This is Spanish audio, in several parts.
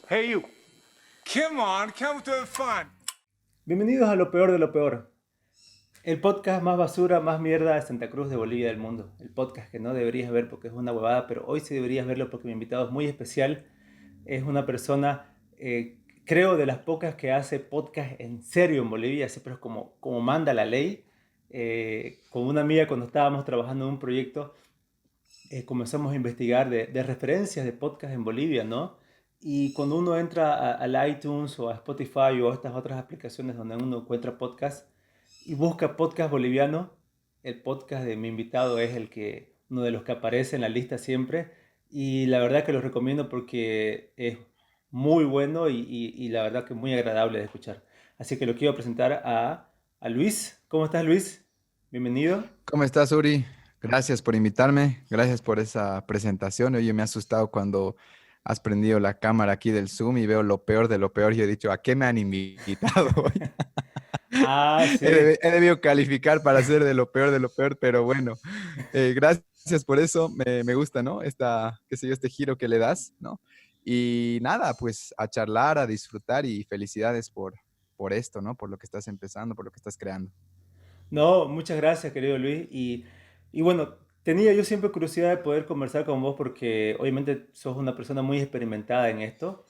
Hey you, come on, come to have fun. Bienvenidos a Lo Peor de lo Peor, el podcast más basura, más mierda de Santa Cruz de Bolivia del mundo. El podcast que no deberías ver porque es una huevada, pero hoy sí deberías verlo porque mi invitado es muy especial. Es una persona, creo, de las pocas que hace podcast en serio en Bolivia, así pero es como manda la ley. Con una amiga cuando estábamos trabajando en un proyecto, comenzamos a investigar de referencias de podcast en Bolivia, ¿no? Y cuando uno entra al iTunes o a Spotify o a estas otras aplicaciones donde uno encuentra podcast y busca podcast boliviano, el podcast de mi invitado es uno de los que aparece en la lista siempre. Y la verdad que lo recomiendo porque es muy bueno y la verdad que muy agradable de escuchar. Así que lo quiero presentar a Luis. ¿Cómo estás, Luis? Bienvenido. ¿Cómo estás, Uri? Gracias por invitarme, gracias por esa presentación. Oye, me ha asustado cuando has prendido la cámara aquí del Zoom y veo lo peor de lo peor. Yo he dicho, ¿a qué me han invitado hoy? Ah, He, sí. he debido calificar para ser de lo peor, pero bueno, gracias por eso. Me gusta, ¿no? Qué sé yo, este giro que le das, ¿no? Y nada, pues a charlar, a disfrutar y felicidades por esto, ¿no? Por lo que estás empezando, por lo que estás creando. No, muchas gracias, querido Luis. Y bueno, tenía yo siempre curiosidad de poder conversar con vos porque obviamente sos una persona muy experimentada en esto.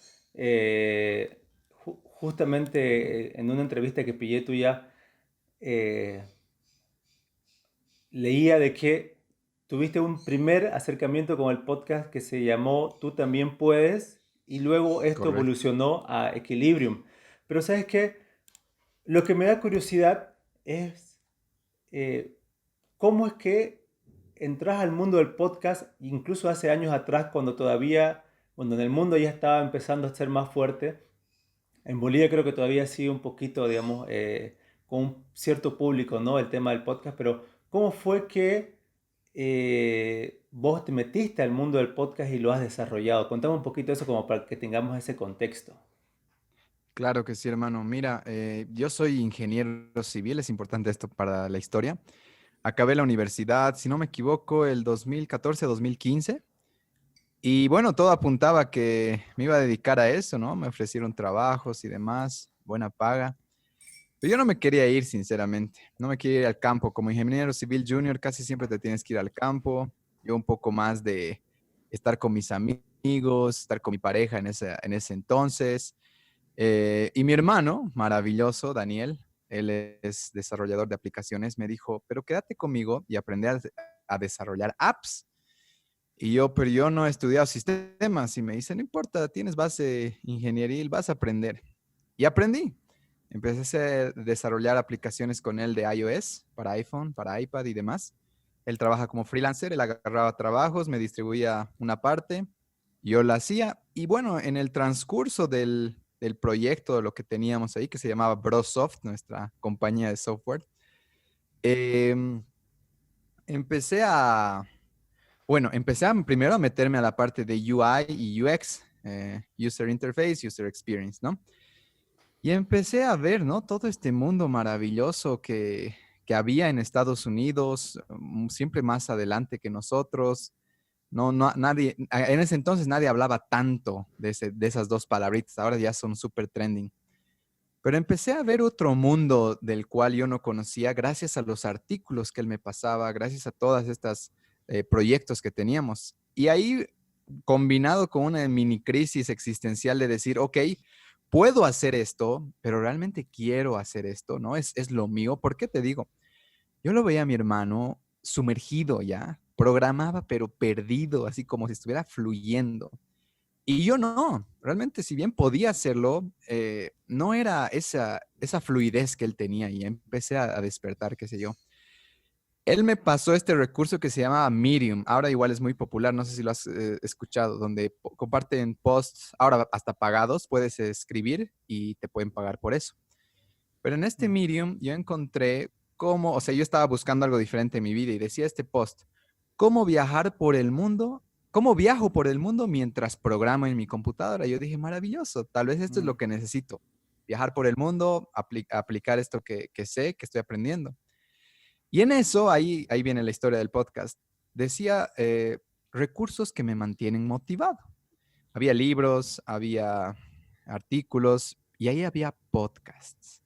Justamente en una entrevista que pillé tuya, eh, leía de que tuviste un primer acercamiento con el podcast que se llamó Tú también puedes y luego esto Correcto. evolucionó a Equilibrium. Pero ¿sabes qué? Lo que me da curiosidad es eh, cómo es que entras al mundo del podcast, incluso hace años atrás, cuando en el mundo ya estaba empezando a ser más fuerte. En Bolivia creo que todavía sigue un poquito, digamos, con un cierto público, ¿no? El tema del podcast, pero ¿cómo fue que vos te metiste al mundo del podcast y lo has desarrollado? Contame un poquito eso como para que tengamos ese contexto. Claro que sí, hermano. Mira, yo soy ingeniero civil, es importante esto para la historia. Acabé la universidad, si no me equivoco, el 2014-2015. Y bueno, todo apuntaba a que me iba a dedicar a eso, ¿no? Me ofrecieron trabajos y demás, buena paga. Pero yo no me quería ir, sinceramente. No me quería ir al campo. Como ingeniero civil junior, casi siempre te tienes que ir al campo. Yo un poco más de estar con mis amigos, estar con mi pareja en ese entonces. Y mi hermano, maravilloso, Daniel, él es desarrollador de aplicaciones, me dijo, pero quédate conmigo y aprende a desarrollar apps. Y yo, pero yo no he estudiado sistemas. Y me dice, no importa, tienes base ingenieril, vas a aprender. Y aprendí. Empecé a desarrollar aplicaciones con él de iOS para iPhone, para iPad y demás. Él trabaja como freelancer, él agarraba trabajos, me distribuía una parte, yo la hacía. Y bueno, en el transcurso del proyecto, de lo que teníamos ahí, que se llamaba Brosoft, nuestra compañía de software, em, empecé a, primero a meterme a la parte de UI y UX, User Interface, User Experience, ¿no? Y empecé a ver, ¿no? Todo este mundo maravilloso que había en Estados Unidos, siempre más adelante que nosotros. No, nadie, en ese entonces nadie hablaba tanto de esas dos palabritas, ahora ya son súper trending. Pero empecé a ver otro mundo del cual yo no conocía gracias a los artículos que él me pasaba, gracias a todas estas proyectos que teníamos. Y ahí, combinado con una mini crisis existencial de decir, ok, puedo hacer esto, pero realmente quiero hacer esto, ¿no? Es lo mío. ¿Por qué te digo? Yo lo veía a mi hermano sumergido ya, programaba pero perdido, así como si estuviera fluyendo. Y yo no, realmente si bien podía hacerlo, no era esa fluidez que él tenía y empecé a despertar, qué sé yo. Él me pasó este recurso que se llama Medium, ahora igual es muy popular, no sé si lo has escuchado, donde comparten posts, ahora hasta pagados, puedes escribir y te pueden pagar por eso. Pero en este Medium yo encontré cómo, o sea, yo estaba buscando algo diferente en mi vida y decía este post, cómo viajar por el mundo, cómo viajo por el mundo mientras programo en mi computadora. Yo dije, maravilloso, tal vez esto es Mm. lo que necesito, viajar por el mundo, aplicar esto que sé, que estoy aprendiendo. Y en eso, ahí viene la historia del podcast, decía recursos que me mantienen motivado. Había libros, había artículos, y ahí había podcasts.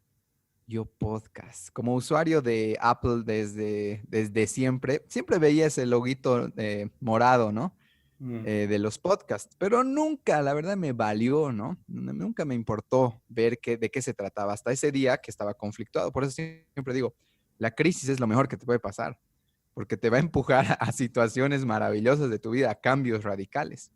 Yo podcast. Como usuario de Apple desde siempre veía ese loguito morado, ¿no? Mm. De los podcasts, pero nunca, la verdad, me valió, ¿no? Nunca me importó ver de qué se trataba hasta ese día que estaba conflictuado. Por eso siempre digo, la crisis es lo mejor que te puede pasar, porque te va a empujar a situaciones maravillosas de tu vida, a cambios radicales.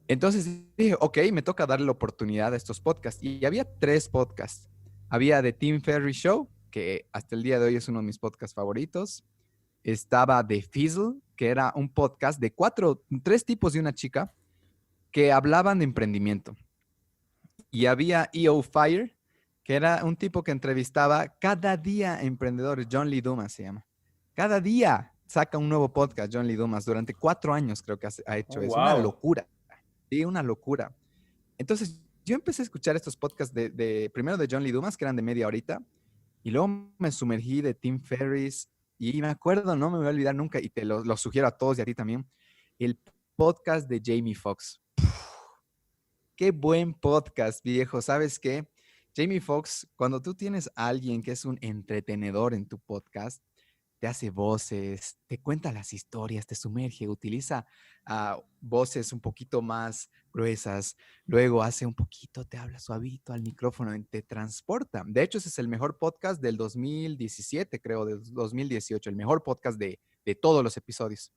Entonces dije, ok, me toca darle la oportunidad a estos podcasts. Y había 3 podcasts. Había The Tim Ferriss Show, que hasta el día de hoy es uno de mis podcasts favoritos. Estaba The Fizzle, que era un podcast de 3 tipos y una chica que hablaban de emprendimiento. Y había EO Fire, que era un tipo que entrevistaba cada día emprendedores. John Lee Dumas se llama. Cada día saca un nuevo podcast, John Lee Dumas. Durante 4 años creo que ha Oh, hecho eso. Una wow. locura. Sí, una locura. Entonces, yo empecé a escuchar estos podcasts primero de John Lee Dumas, que eran de media horita, y luego me sumergí de Tim Ferriss, y me acuerdo, no me voy a olvidar nunca, y te lo sugiero a todos y a ti también, el podcast de Jamie Foxx. Qué buen podcast, viejo. ¿Sabes qué? Jamie Foxx, cuando tú tienes a alguien que es un entretenedor en tu podcast, te hace voces, te cuenta las historias, te sumerge, utiliza voces un poquito más gruesas, luego hace un poquito, te habla suavito al micrófono, te transporta. De hecho, ese es el mejor podcast del 2017, creo, del 2018, el mejor podcast de todos los episodios.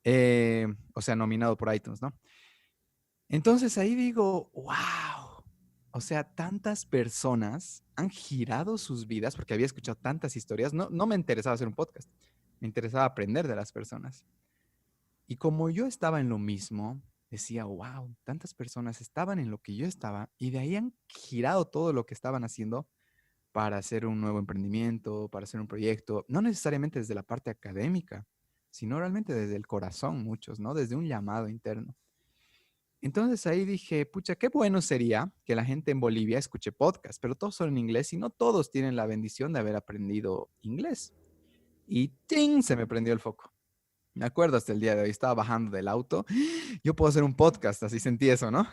O sea, nominado por iTunes, ¿no? Entonces ahí digo, wow, o sea, tantas personas han girado sus vidas, porque había escuchado tantas historias, no me interesaba hacer un podcast, me interesaba aprender de las personas. Y como yo estaba en lo mismo, decía, wow, tantas personas estaban en lo que yo estaba y de ahí han girado todo lo que estaban haciendo para hacer un nuevo emprendimiento, para hacer un proyecto, no necesariamente desde la parte académica, sino realmente desde el corazón, muchos, ¿no? Desde un llamado interno. Entonces ahí dije, pucha, qué bueno sería que la gente en Bolivia escuche podcast, pero todos son en inglés y no todos tienen la bendición de haber aprendido inglés. Y ¡ting! Se me prendió el foco. Me acuerdo hasta el día de hoy, estaba bajando del auto, yo puedo hacer un podcast, así sentí eso, ¿no?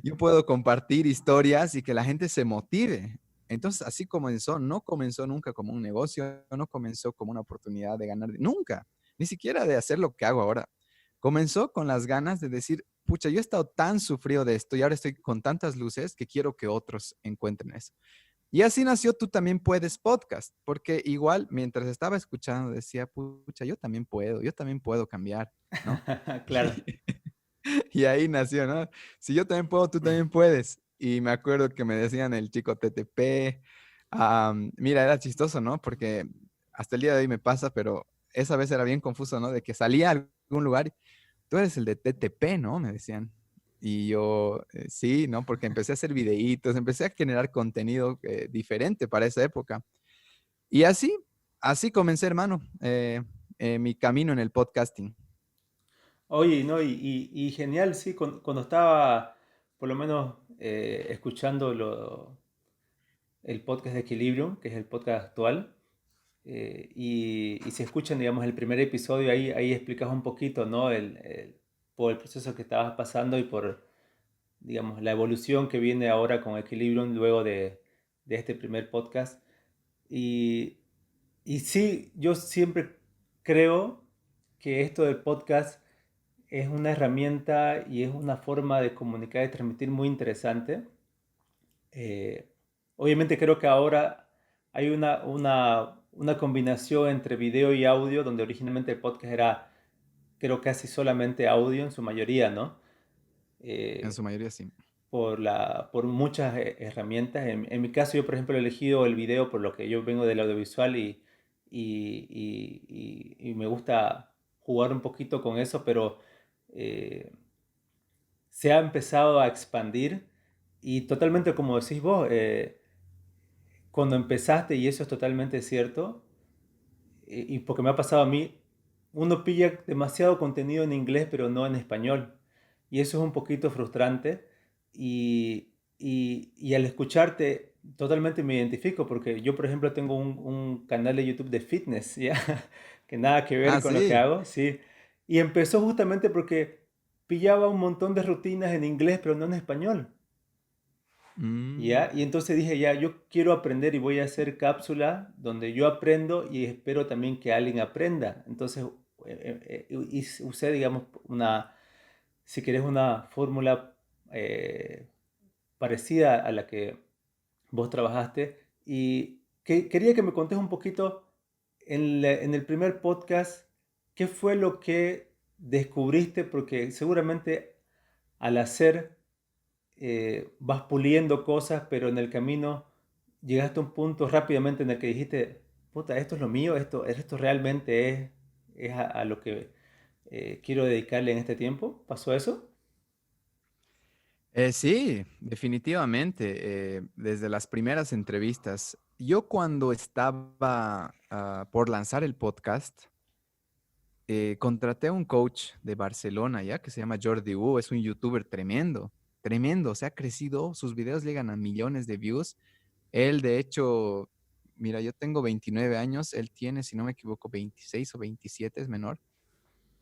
Yo puedo compartir historias y que la gente se motive. Entonces así comenzó, no comenzó nunca como un negocio, no comenzó como una oportunidad de ganar, nunca, ni siquiera de hacer lo que hago ahora. Comenzó con las ganas de decir, pucha, yo he estado tan sufrido de esto y ahora estoy con tantas luces que quiero que otros encuentren eso. Y así nació Tú También Puedes podcast, porque igual mientras estaba escuchando decía, pucha, yo también puedo cambiar, ¿no? Claro. Y ahí nació, ¿no? Si yo también puedo, tú también puedes. Y me acuerdo que me decían el chico TTP. Mira, era chistoso, ¿no? Porque hasta el día de hoy me pasa, pero esa vez era bien confuso, ¿no? De que salía a algún lugar, y, tú eres el de TTP, ¿no? Me decían. Y yo, sí, ¿no? Porque empecé a hacer videitos, empecé a generar contenido diferente para esa época. Y así comencé, hermano, mi camino en el podcasting. Oye, no, y genial, sí, cuando estaba por lo menos escuchando el podcast de Equilibrium, que es el podcast actual, y si escuchan, digamos, el primer episodio, ahí explicas un poquito, ¿no? Por el proceso que estabas pasando y por, digamos, la evolución que viene ahora con Equilibrium luego de este primer podcast. Y, y sí, yo siempre creo que esto del podcast es una herramienta y es una forma de comunicar y transmitir muy interesante. Eh, Obviamente creo que ahora hay una combinación entre video y audio, donde originalmente el podcast era, creo, casi solamente audio en su mayoría, ¿no? En Eh, su mayoría sí. por muchas herramientas. En mi caso, yo, por ejemplo, he elegido el video por lo que yo vengo del audiovisual y me gusta jugar un poquito con eso, pero eh, se ha empezado a expandir y totalmente como decís vos, cuando empezaste, y eso es totalmente cierto, y porque me ha pasado a mí, uno pilla demasiado contenido en inglés pero no en español. Y eso es un poquito frustrante. Y al escucharte, totalmente me identifico porque yo, por ejemplo, tengo un canal de YouTube de fitness, ¿ya? Que nada que ver Ah, con lo que sí. hago, sí. Y empezó justamente porque pillaba un montón de rutinas en inglés pero no en español. Mm. ¿Ya? Y entonces dije, ya, yo quiero aprender y voy a hacer cápsula donde yo aprendo y espero también que alguien aprenda. Entonces usé, digamos, si querés, una fórmula parecida a la que vos trabajaste. Y quería que me contés un poquito en el primer podcast, ¿qué fue lo que descubriste? Porque seguramente al hacer vas puliendo cosas, pero en el camino llegaste a un punto rápidamente en el que dijiste, puta, esto es lo mío, esto realmente es a lo que quiero dedicarle en este tiempo. ¿Pasó eso? Sí, definitivamente. Desde las primeras entrevistas, yo cuando estaba por lanzar el podcast, contraté a un coach de Barcelona, ya que se llama Jordi Wu, es un youtuber tremendo, tremendo, se ha crecido, sus videos llegan a millones de views. Él, de hecho, mira, yo tengo 29 años, él tiene, si no me equivoco, 26 o 27, es menor.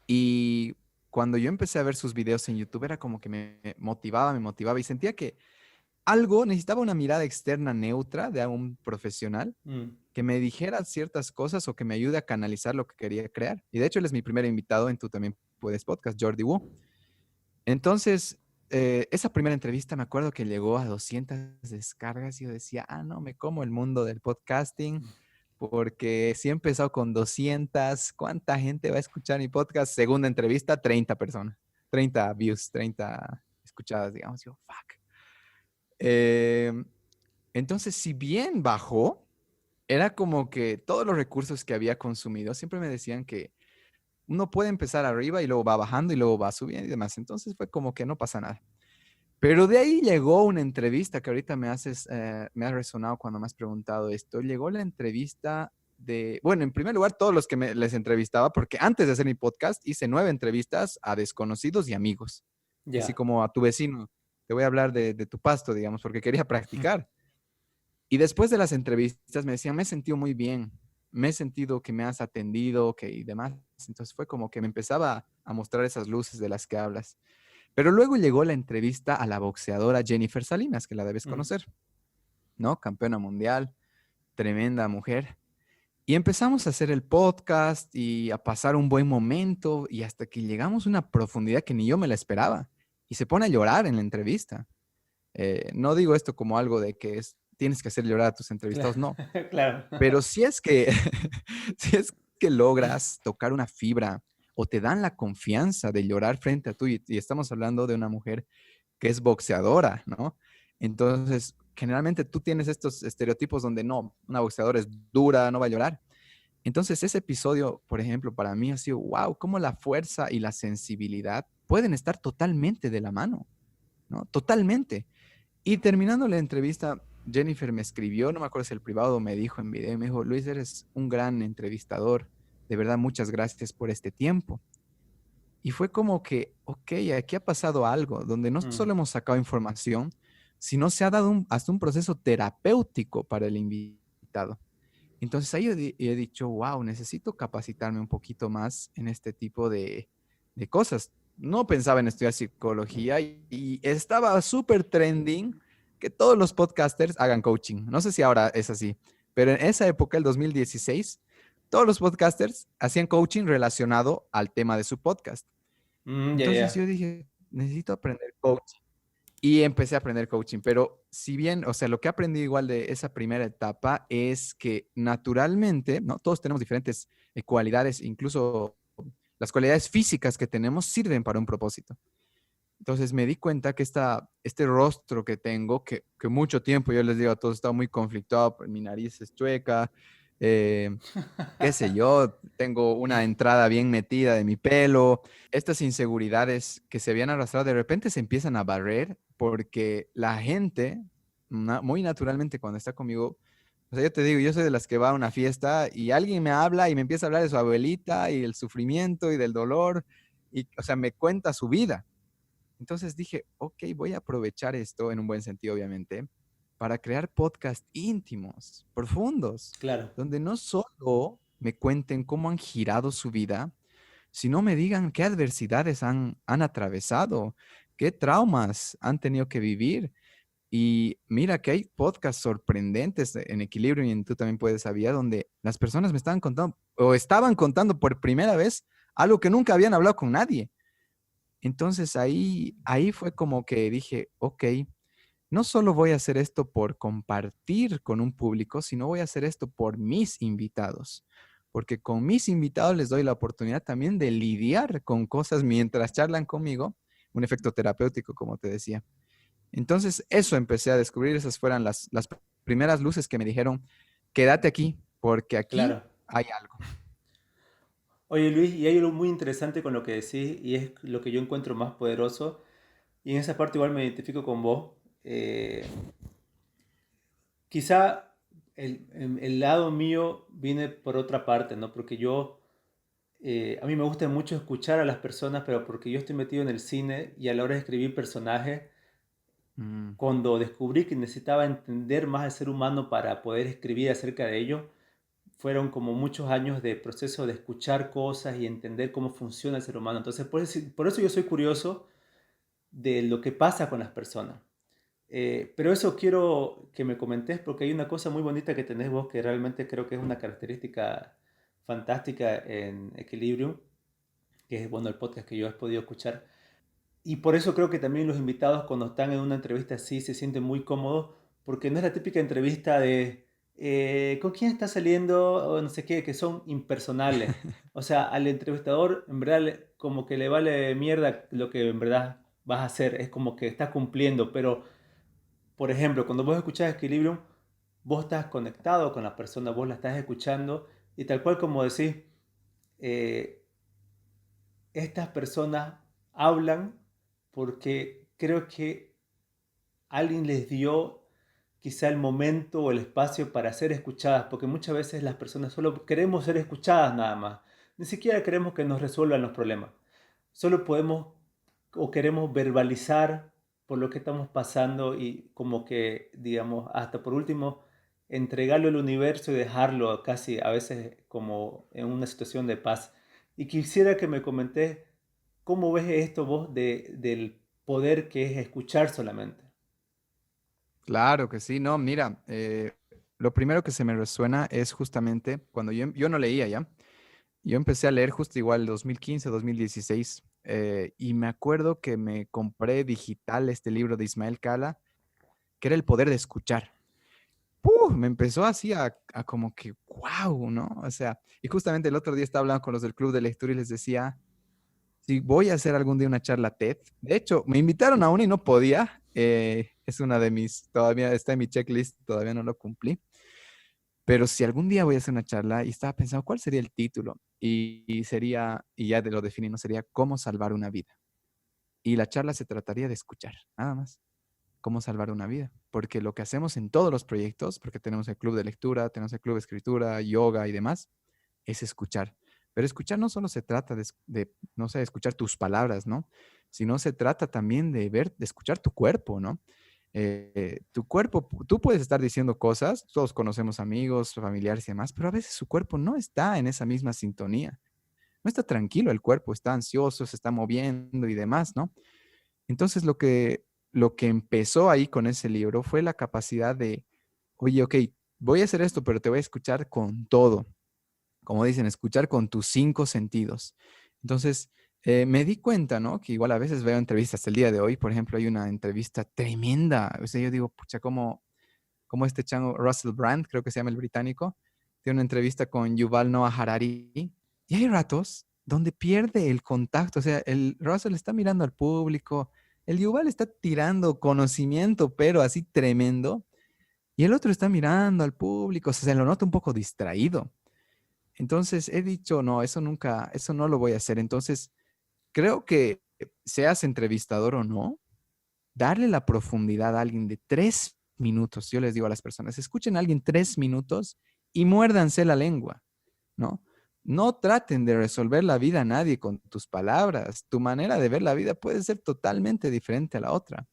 Y cuando yo empecé a ver sus videos en YouTube, era como que me motivaba y sentía que algo necesitaba una mirada externa neutra de un profesional Mm, que me dijera ciertas cosas o que me ayude a canalizar lo que quería crear. Y de hecho, él es mi primer invitado en Tú también puedes podcast, Jordi Wu. Entonces, esa primera entrevista me acuerdo que llegó a 200 descargas y yo decía, no, me como el mundo del podcasting porque si he empezado con 200, ¿cuánta gente va a escuchar mi podcast? Segunda entrevista, 30 personas, 30 views, 30 escuchadas, digamos. Yo, fuck. Eh, entonces, si bien bajó, era como que todos los recursos que había consumido siempre me decían que uno puede empezar arriba y luego va bajando y luego va subiendo y demás. Entonces fue como que no pasa nada. Pero de ahí llegó una entrevista que ahorita me ha resonado cuando me has preguntado esto. Llegó la entrevista de, bueno, en primer lugar, todos los que les entrevistaba, porque antes de hacer mi podcast hice 9 entrevistas a desconocidos y amigos, así ya. como a tu vecino. Te voy a hablar de tu pasto, digamos, porque quería practicar. Y después de las entrevistas me decían, me he sentido muy bien, me he sentido que me has atendido, que y demás. Entonces fue como que me empezaba a mostrar esas luces de las que hablas. Pero luego llegó la entrevista a la boxeadora Jennifer Salinas, que la debes Mm, conocer, ¿no? Campeona mundial, tremenda mujer. Y empezamos a hacer el podcast y a pasar un buen momento y hasta que llegamos a una profundidad que ni yo me la esperaba. Y se pone a llorar en la entrevista. No digo esto como algo de que tienes que hacer llorar a tus claro. entrevistados, no. Claro. Pero si es que, si es que logras tocar una fibra o te dan la confianza de llorar frente a tú, y estamos hablando de una mujer que es boxeadora, ¿no? Entonces, generalmente tú tienes estos estereotipos donde no, una boxeadora es dura, no va a llorar. Entonces, ese episodio, por ejemplo, para mí ha sido, wow, cómo la fuerza y la sensibilidad pueden estar totalmente de la mano, ¿no? Totalmente. Y terminando la entrevista, Jennifer me escribió, no me acuerdo si el privado me dijo en video, me dijo, Luis, eres un gran entrevistador, de verdad, muchas gracias por este tiempo. Y fue como que, ok, aquí ha pasado algo, donde no Mm, solo hemos sacado información, sino se ha dado hasta un proceso terapéutico para el invitado. Entonces ahí he dicho, wow, necesito capacitarme un poquito más en este tipo de cosas. No pensaba en estudiar psicología y estaba súper trending que todos los podcasters hagan coaching. No sé si ahora es así, pero en esa época, el 2016, todos los podcasters hacían coaching relacionado al tema de su podcast. ya, Entonces ya. yo dije, necesito aprender coaching. Y empecé a aprender coaching, pero si bien, o sea, lo que aprendí igual de esa primera etapa es que naturalmente, ¿no? Todos tenemos diferentes cualidades, incluso las cualidades físicas que tenemos sirven para un propósito. Entonces me di cuenta que este rostro que tengo, que mucho tiempo yo les digo a todos, estaba muy conflictuado, mi nariz es chueca, eh, qué sé yo, tengo una entrada bien metida de mi pelo, estas inseguridades que se habían arrastrado de repente se empiezan a barrer porque la gente, muy naturalmente cuando está conmigo, o sea, yo te digo, yo soy de las que va a una fiesta y alguien me habla y me empieza a hablar de su abuelita y el sufrimiento y del dolor, y, o sea, me cuenta su vida. Entonces dije, ok, voy a aprovechar esto en un buen sentido, obviamente, para crear podcasts íntimos, profundos, Claro. donde no solo me cuenten cómo han girado su vida, sino me digan qué adversidades han atravesado, qué traumas han tenido que vivir. Y mira que hay podcasts sorprendentes en Equilibrio y en Tú también puedes saber donde las personas me estaban contando o estaban contando por primera vez algo que nunca habían hablado con nadie. Entonces ahí fue como que dije, ok, no solo voy a hacer esto por compartir con un público, sino voy a hacer esto por mis invitados, porque con mis invitados les doy la oportunidad también de lidiar con cosas mientras charlan conmigo, un efecto terapéutico, como te decía. Entonces, eso empecé a descubrir, esas fueron las primeras luces que me dijeron, quédate aquí, porque aquí Claro. hay algo. Oye Luis, y hay algo muy interesante con lo que decís y es lo que yo encuentro más poderoso y en esa parte igual me identifico con vos. Eh, Quizá el lado mío viene por otra parte, ¿no? Porque a mí me gusta mucho escuchar a las personas, pero porque yo estoy metido en el cine y a la hora de escribir personajes, Mm, cuando descubrí que necesitaba entender más al ser humano para poder escribir acerca de ello, fueron como muchos años de proceso de escuchar cosas y entender cómo funciona el ser humano. Entonces, por eso yo soy curioso de lo que pasa con las personas. Pero eso quiero que me comentes porque hay una cosa muy bonita que tenés vos que realmente creo que es una característica fantástica en Equilibrium, que es bueno el podcast que yo he podido escuchar. Y por eso creo que también los invitados cuando están en una entrevista así se sienten muy cómodos porque no es la típica entrevista de ¿con quién está saliendo? O no sé qué, que son impersonales. O sea, al entrevistador en verdad como que le vale mierda lo que en verdad vas a hacer, es como que está cumpliendo, pero por ejemplo, cuando vos escuchás Equilibrium, vos estás conectado con la persona, vos la estás escuchando y tal cual como decís, eh, estas personas hablan porque creo que alguien les dio quizá el momento o el espacio para ser escuchadas, porque muchas veces las personas solo queremos ser escuchadas nada más, ni siquiera queremos que nos resuelvan los problemas, solo podemos o queremos verbalizar por lo que estamos pasando y como que, digamos, hasta por último, entregarlo al universo y dejarlo casi a veces como en una situación de paz. Y quisiera que me comentés cómo ves esto vos del poder que es escuchar solamente. claro que sí, no, mira, lo primero que se me resuena es justamente cuando yo no leía ya. Yo empecé a leer justo igual 2015, 2016, y me acuerdo que me compré digital este libro de Ismael Cala, que era El poder de escuchar. ¡Puf! Me empezó así a como que, wow, ¿no? O sea, y justamente el otro día estaba hablando con los del club de lectura y les decía, si voy a hacer algún día una charla TED, de hecho, me invitaron a una y no podía, es una de mis, todavía está en mi checklist, todavía no lo cumplí. Pero si algún día voy a hacer una charla y estaba pensando cuál sería el título y sería, y ya lo definí, no sería cómo salvar una vida. Y la charla se trataría de escuchar, nada más, cómo salvar una vida. Porque lo que hacemos en todos los proyectos, porque tenemos el club de lectura, tenemos el club de escritura, yoga y demás, es escuchar. Pero escuchar no solo se trata no sé, escuchar tus palabras, ¿no? Sino se trata también de ver, de escuchar tu cuerpo, ¿no? Tu cuerpo, tú puedes estar diciendo cosas, todos conocemos amigos, familiares y demás, pero a veces su cuerpo no está en esa misma sintonía. No está tranquilo el cuerpo, está ansioso, se está moviendo y demás, ¿no? Entonces lo que empezó ahí con ese libro fue la capacidad de, oye, ok, voy a hacer esto, pero te voy a escuchar con todo, como dicen, escuchar con tus cinco sentidos. Entonces, me di cuenta, ¿no? Que igual a veces veo entrevistas hasta el día de hoy, por ejemplo, hay una entrevista tremenda, o sea, yo digo, pucha, como este chango Russell Brand, creo que se llama el británico, tiene una entrevista con Yuval Noah Harari, y hay ratos donde pierde el contacto, o sea, el Russell está mirando al público, el Yuval está tirando conocimiento, pero así tremendo, y el otro está mirando al público, o sea, se lo nota un poco distraído. Entonces he dicho, no, eso nunca, eso no lo voy a hacer. Entonces, creo que seas entrevistador o no, darle la profundidad a alguien de 3 minutos, yo les digo a las personas, escuchen a alguien 3 minutos y muérdanse la lengua, ¿no? No traten de resolver la vida a nadie con tus palabras. Tu manera de ver la vida puede ser totalmente diferente a la otra,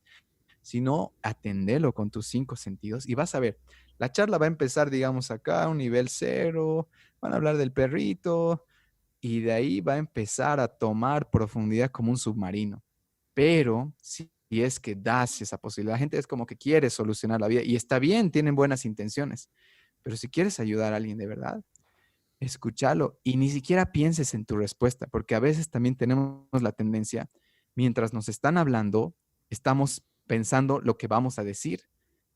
sino atendelo con tus cinco sentidos y vas a ver, la charla va a empezar, digamos, acá a un nivel cero, van a hablar del perrito y de ahí va a empezar a tomar profundidad como un submarino. Pero si es que das esa posibilidad. La gente es como que quiere solucionar la vida y está bien, tienen buenas intenciones, pero si quieres ayudar a alguien de verdad, escúchalo y ni siquiera pienses en tu respuesta, porque a veces también tenemos la tendencia, mientras nos están hablando, estamos pensando lo que vamos a decir,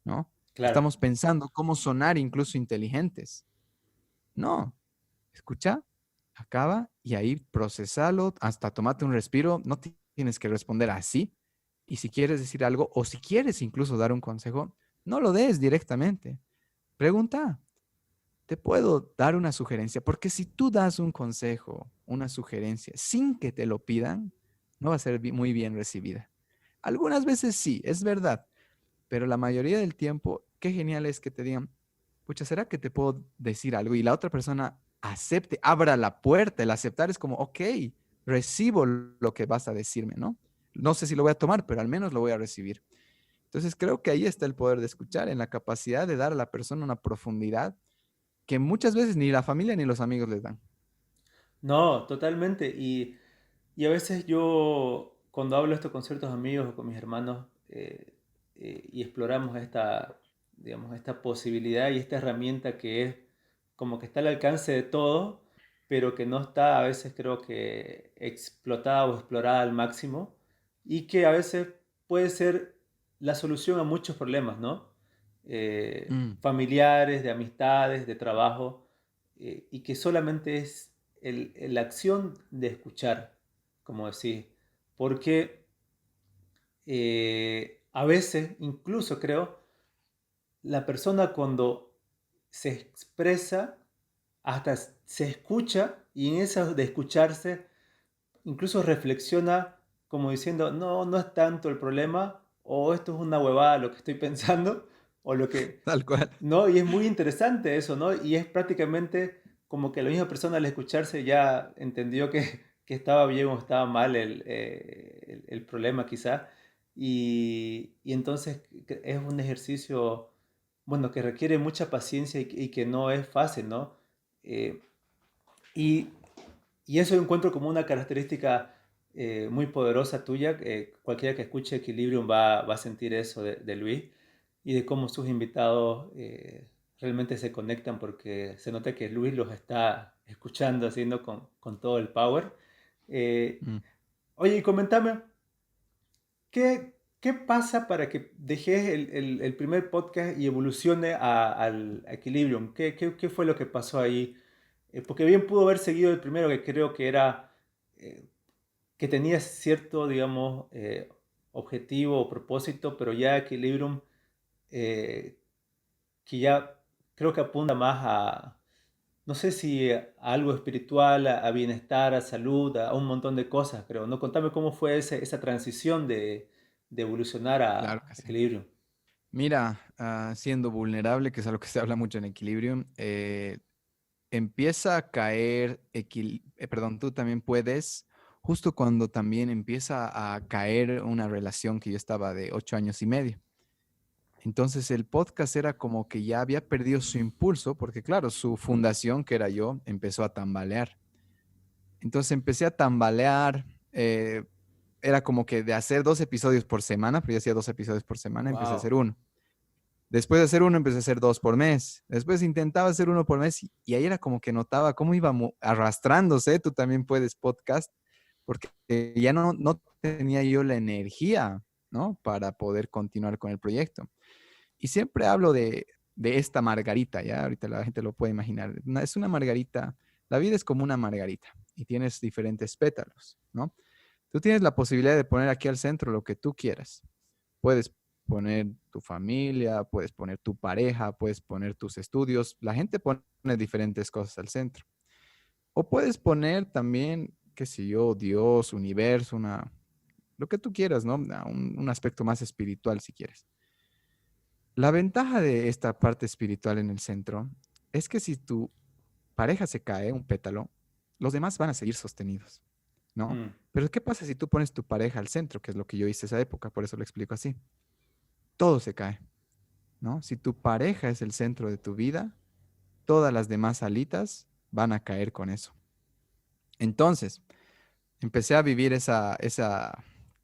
¿no? Claro, Estamos pensando cómo sonar incluso inteligentes. No, escucha, acaba y ahí procesalo, hasta tomate un respiro, no tienes que responder así. Y si quieres decir algo o si quieres incluso dar un consejo, no lo des directamente. Pregunta, ¿te puedo dar una sugerencia? Porque si tú das un consejo, una sugerencia, sin que te lo pidan, no va a ser muy bien recibida. Algunas veces sí, es verdad, pero la mayoría del tiempo, qué genial es que te digan, pucha, ¿será que te puedo decir algo? Y la otra persona acepte, abra la puerta. El aceptar es como, ok, recibo lo que vas a decirme, ¿no? No sé si lo voy a tomar, pero al menos lo voy a recibir. Entonces creo que ahí está el poder de escuchar, en la capacidad de dar a la persona una profundidad que muchas veces ni la familia ni los amigos les dan. no, totalmente. Y a veces yo, cuando hablo esto con ciertos amigos o con mis hermanos, y exploramos esta, digamos, esta posibilidad y esta herramienta que es como que está al alcance de todo, pero que no está a veces creo que explotada o explorada al máximo, y que a veces puede ser la solución a muchos problemas, ¿no? Mm, Familiares, de amistades, de trabajo, y que solamente es la acción de escuchar, como decís, porque a veces, incluso creo, la persona cuando se expresa, hasta se escucha, y en eso de escucharse, incluso reflexiona como diciendo, no, no es tanto el problema, o esto es una huevada lo que estoy pensando, o lo que, tal cual. ¿no? Y es muy interesante eso, ¿no? Y es prácticamente como que la misma persona al escucharse ya entendió que estaba bien o estaba mal el problema quizá. Y entonces es un ejercicio, bueno, que requiere mucha paciencia y que no es fácil, ¿no? Eh, y, y eso encuentro como una característica muy poderosa tuya. Cualquiera que escuche Equilibrium va a sentir eso de Luis, y de cómo sus invitados realmente se conectan, porque se nota que Luis los está escuchando, haciendo con todo el power. Eh, Mm. Oye, y comentame, ¿qué pasa para que dejes el primer podcast y evolucione al Equilibrium? ¿Qué fue lo que pasó ahí? Porque bien pudo haber seguido el primero, que creo que era, eh, que tenía cierto, digamos, objetivo o propósito, pero ya Equilibrium, eh, que ya creo que apunta más a, no sé si a algo espiritual, a bienestar, a salud, a un montón de cosas, creo, ¿no? Contame cómo fue esa transición de evolucionar Claro a que sí. Equilibrium. Mira, siendo vulnerable, que es algo que se habla mucho en equilibrio, empieza a caer, perdón, tú también puedes, justo cuando también empieza a caer una relación que yo estaba de 8 años y medio. Entonces el podcast era como que ya había perdido su impulso, porque claro, su fundación, que era yo, empezó a tambalear. Entonces empecé a tambalear, era como que de hacer 2 episodios por semana, pero yo hacía 2 episodios por semana, empecé a Wow. hacer uno. Después de hacer uno, empecé a hacer 2 por mes. Después intentaba hacer uno por mes y ahí era como que notaba cómo iba arrastrándose. Tú también puedes podcast, porque ya no tenía yo la energía, ¿no? Para poder continuar con el proyecto. Y siempre hablo de esta margarita, ¿ya? Ahorita la gente lo puede imaginar. Es una margarita, la vida es como una margarita y tienes diferentes pétalos, ¿no? Tú tienes la posibilidad de poner aquí al centro lo que tú quieras. Puedes poner tu familia, puedes poner tu pareja, puedes poner tus estudios. La gente pone diferentes cosas al centro. O puedes poner también, qué sé yo, Dios, universo, lo que tú quieras, ¿no? Un aspecto más espiritual si quieres. La ventaja de esta parte espiritual en el centro es que si tu pareja se cae, un pétalo, los demás van a seguir sostenidos, ¿no? Mm, Pero ¿qué pasa si tú pones tu pareja al centro, que es lo que yo hice esa época? Por eso lo explico así. Todo se cae, ¿no? Si tu pareja es el centro de tu vida, todas las demás alitas van a caer con eso. Entonces, empecé a vivir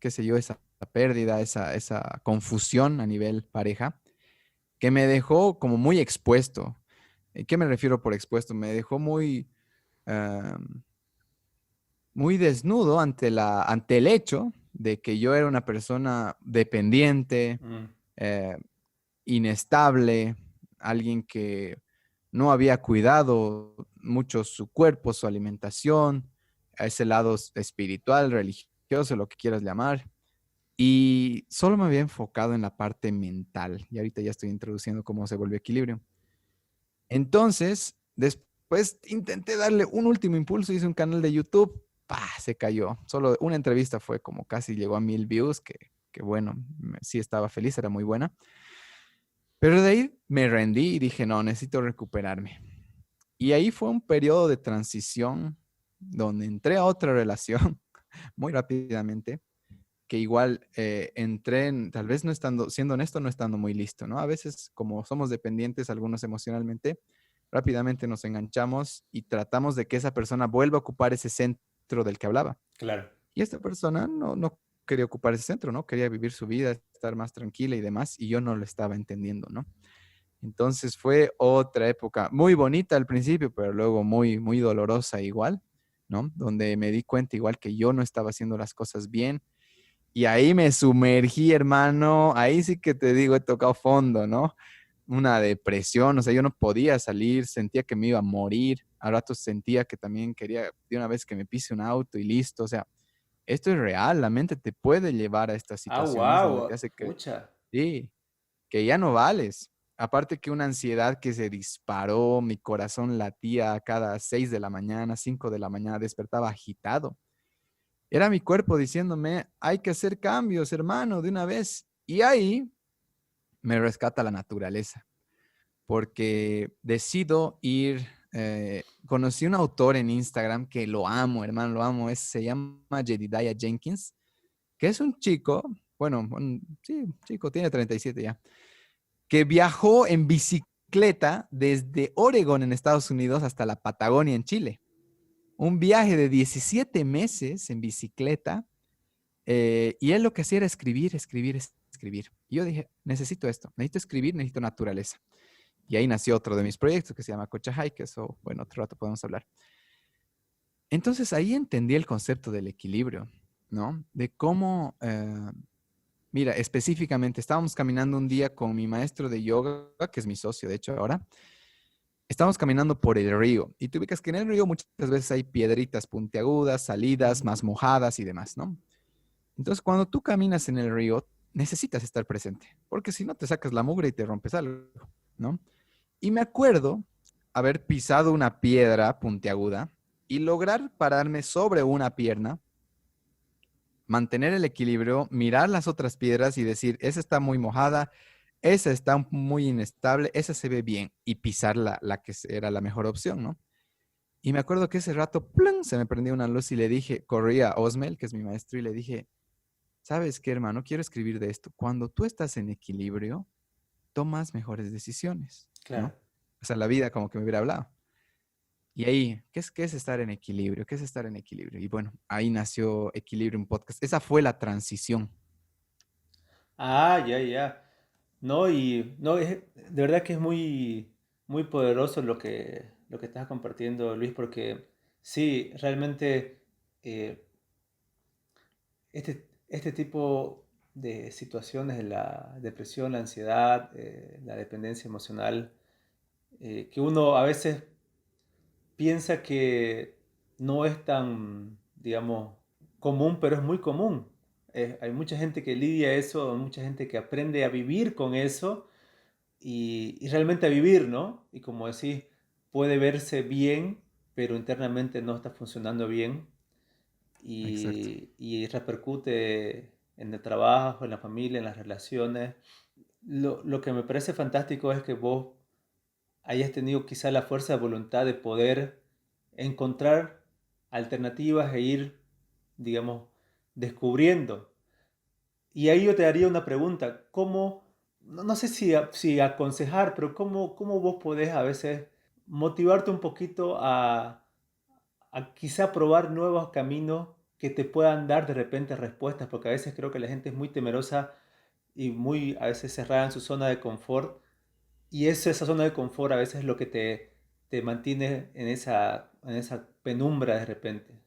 qué sé yo, esa pérdida, esa confusión a nivel pareja, que me dejó como muy expuesto. ¿Qué me refiero por expuesto? Me dejó am, muy desnudo ante el hecho de que yo era una persona dependiente, Mm, eh, inestable, alguien que no había cuidado mucho su cuerpo, su alimentación, a ese lado espiritual, religioso, lo que quieras llamar. Y solo me había enfocado en la parte mental. Y ahorita ya estoy introduciendo cómo se vuelve equilibrio. Entonces, después intenté darle un último impulso, hice un canal de YouTube, ¡pah! Se cayó. Solo una entrevista fue como casi llegó a 1000 views, que bueno, sí estaba feliz, era muy buena. Pero de ahí me rendí y dije, no, necesito recuperarme. Y ahí fue un periodo de transición donde entré a otra relación muy rápidamente, que igual entré en, tal vez no estando, siendo honesto, no estando muy listo, ¿no? A veces, como somos dependientes, algunos emocionalmente, rápidamente nos enganchamos y tratamos de que esa persona vuelva a ocupar ese centro del que hablaba. claro. Y esta persona no quería ocupar ese centro, ¿no? Quería vivir su vida, estar más tranquila y demás, y yo no lo estaba entendiendo, ¿no? Entonces fue otra época muy bonita al principio, pero luego muy, muy dolorosa igual, ¿no? Donde me di cuenta igual que yo no estaba haciendo las cosas bien y ahí me sumergí, hermano. Ahí sí que te digo, he tocado fondo, ¿no? Una depresión, o sea, yo no podía salir, sentía que me iba a morir. A ratos sentía que también quería de una vez que me pise un auto y listo. O sea, esto es real, la mente te puede llevar a estas Ah, situaciones donde te wow, hace que, pucha. sí, que ya no vales. Aparte que una ansiedad que se disparó, mi corazón latía a cada 6 de la mañana, 5 de la mañana, despertaba agitado. Era mi cuerpo diciéndome, hay que hacer cambios, hermano, de una vez. Y ahí me rescata la naturaleza, porque decido ir, conocí un autor en Instagram que lo amo, hermano, lo amo, se llama Jedidiah Jenkins, que es un chico, bueno, sí, chico, tiene 37 ya, que viajó en bicicleta desde Oregon en Estados Unidos hasta la Patagonia en Chile. Un viaje de 17 meses en bicicleta. Y él lo que hacía era escribir, escribir, escribir. Y yo dije, necesito esto, necesito escribir, necesito naturaleza. Y ahí nació otro de mis proyectos que se llama Cocha Hike, eso, bueno, otro rato podemos hablar. Entonces ahí entendí el concepto del equilibrio, ¿no? De cómo, mira, específicamente, estábamos caminando un día con mi maestro de yoga, que es mi socio, de hecho, ahora. Estábamos caminando por el río y tú ubicas que en el río muchas veces hay piedritas puntiagudas, salidas más mojadas y demás, ¿no? Entonces, cuando tú caminas en el río, necesitas estar presente, porque si no te sacas la mugre y te rompes algo, ¿no? Y me acuerdo haber pisado una piedra puntiaguda y lograr pararme sobre una pierna, mantener el equilibrio, mirar las otras piedras y decir, esa está muy mojada, esa está muy inestable, esa se ve bien, y pisar la que era la mejor opción, ¿no? Y me acuerdo que ese rato, ¡plum!, se me prendió una luz y le dije, corrí a Osmel, que es mi maestro, y le dije, ¿sabes qué, hermano? Quiero escribir de esto. Cuando tú estás en equilibrio, tomas mejores decisiones, Claro. ¿no? O sea, la vida como que me hubiera hablado. Y ahí, ¿qué es estar en equilibrio? ¿Qué es estar en equilibrio? Y bueno, ahí nació Equilibrium Podcast. Esa fue la transición. Ah, ya, ya. No, y no, de verdad que es muy, muy poderoso lo que estás compartiendo, Luis, porque sí, realmente este tipo de situaciones de la depresión, la ansiedad, la dependencia emocional, que uno a veces piensa que no es tan, digamos, común, pero es muy común. Hay mucha gente que lidia eso, hay mucha gente que aprende a vivir con eso y realmente a vivir, ¿no? Y como decís, puede verse bien, pero internamente no está funcionando bien Exacto. y repercute en el trabajo, en la familia, en las relaciones. Lo que me parece fantástico es que vos hayas tenido quizá la fuerza de voluntad de poder encontrar alternativas e ir, digamos, descubriendo. Y ahí yo te haría una pregunta, ¿cómo, no sé si aconsejar, pero cómo vos podés a veces motivarte un poquito a quizá probar nuevos caminos que te puedan dar de repente respuestas, porque a veces creo que la gente es muy temerosa y muy a veces cerrada en su zona de confort, y es esa zona de confort a veces lo que te mantiene en esa penumbra de repente.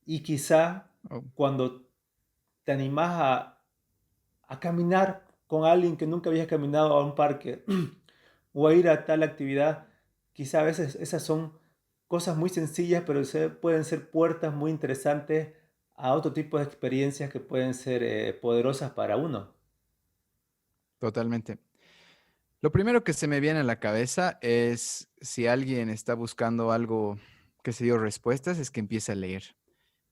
Y quizá Oh, cuando te animás a caminar con alguien que nunca habías caminado a un parque o a ir a tal actividad, quizá a veces esas son cosas muy sencillas, pero pueden ser puertas muy interesantes a otro tipo de experiencias que pueden ser poderosas para uno. totalmente. Lo primero que se me viene a la cabeza es si alguien está buscando algo que se dio respuestas, es que empiece a leer.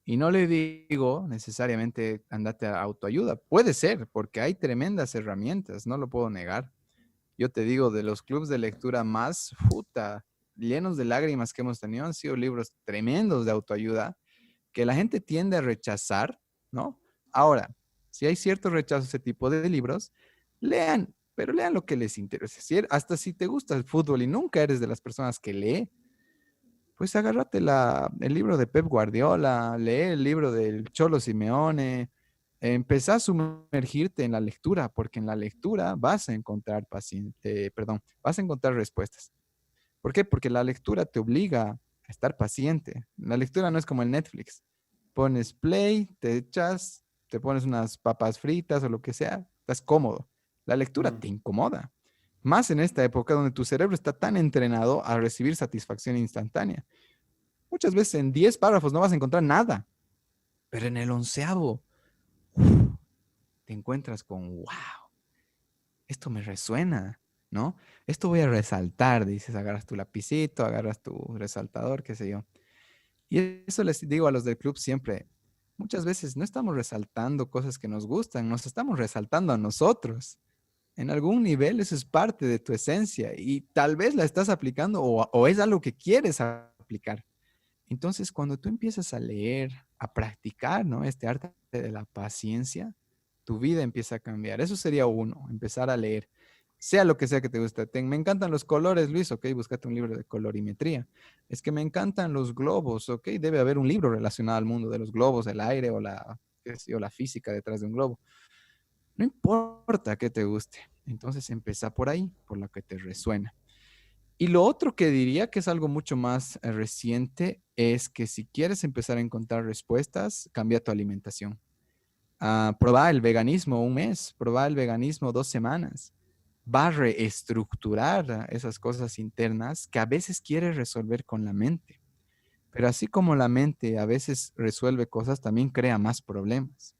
Y no le digo necesariamente andate a autoayuda. Puede ser, porque hay tremendas herramientas, no lo puedo negar. Yo te digo, de los clubes de lectura más puta, llenos de lágrimas que hemos tenido, han sido libros tremendos de autoayuda que la gente tiende a rechazar, ¿no? Ahora, si hay cierto rechazo a ese tipo de libros, lean, pero lean lo que les interese. Hasta si te gusta el fútbol y nunca eres de las personas que lee, pues agárrate el libro de Pep Guardiola, lee el libro del Cholo Simeone, empezá a sumergirte en la lectura, porque en la lectura vas a encontrar perdón, vas a encontrar respuestas. ¿Por qué? Porque la lectura te obliga a estar paciente. La lectura no es como el Netflix. Pones play, te echas, te pones unas papas fritas o lo que sea, estás cómodo. La lectura Mm, te incomoda. Más en esta época donde tu cerebro está tan entrenado a recibir satisfacción instantánea. Muchas veces en 10 párrafos no vas a encontrar nada, pero en el onceavo te encuentras con, wow, esto me resuena, ¿no? Esto voy a resaltar, dices, agarras tu lapicito, agarras tu resaltador, qué sé yo. Y eso les digo a los del club siempre. Muchas veces no estamos resaltando cosas que nos gustan, nos estamos resaltando a nosotros. En algún nivel eso es parte de tu esencia y tal vez la estás aplicando o es algo que quieres aplicar. Entonces, cuando tú empiezas a leer, a practicar, ¿no? Este arte de la paciencia, tu vida empieza a cambiar. Eso sería uno, empezar a leer, sea lo que sea que te guste. Me encantan los colores, Luis, ok, búscate un libro de colorimetría. Es que me encantan los globos, ok, debe haber un libro relacionado al mundo de los globos, el aire o qué sé yo, la física detrás de un globo. No importa qué te guste. Entonces, empieza por ahí, por lo que te resuena. Y lo otro que diría que es algo mucho más reciente es que si quieres empezar a encontrar respuestas, cambia tu alimentación. Proba el veganismo un mes, proba el veganismo 2 semanas. Va a reestructurar esas cosas internas que a veces quieres resolver con la mente. Pero así como la mente a veces resuelve cosas, también crea más problemas.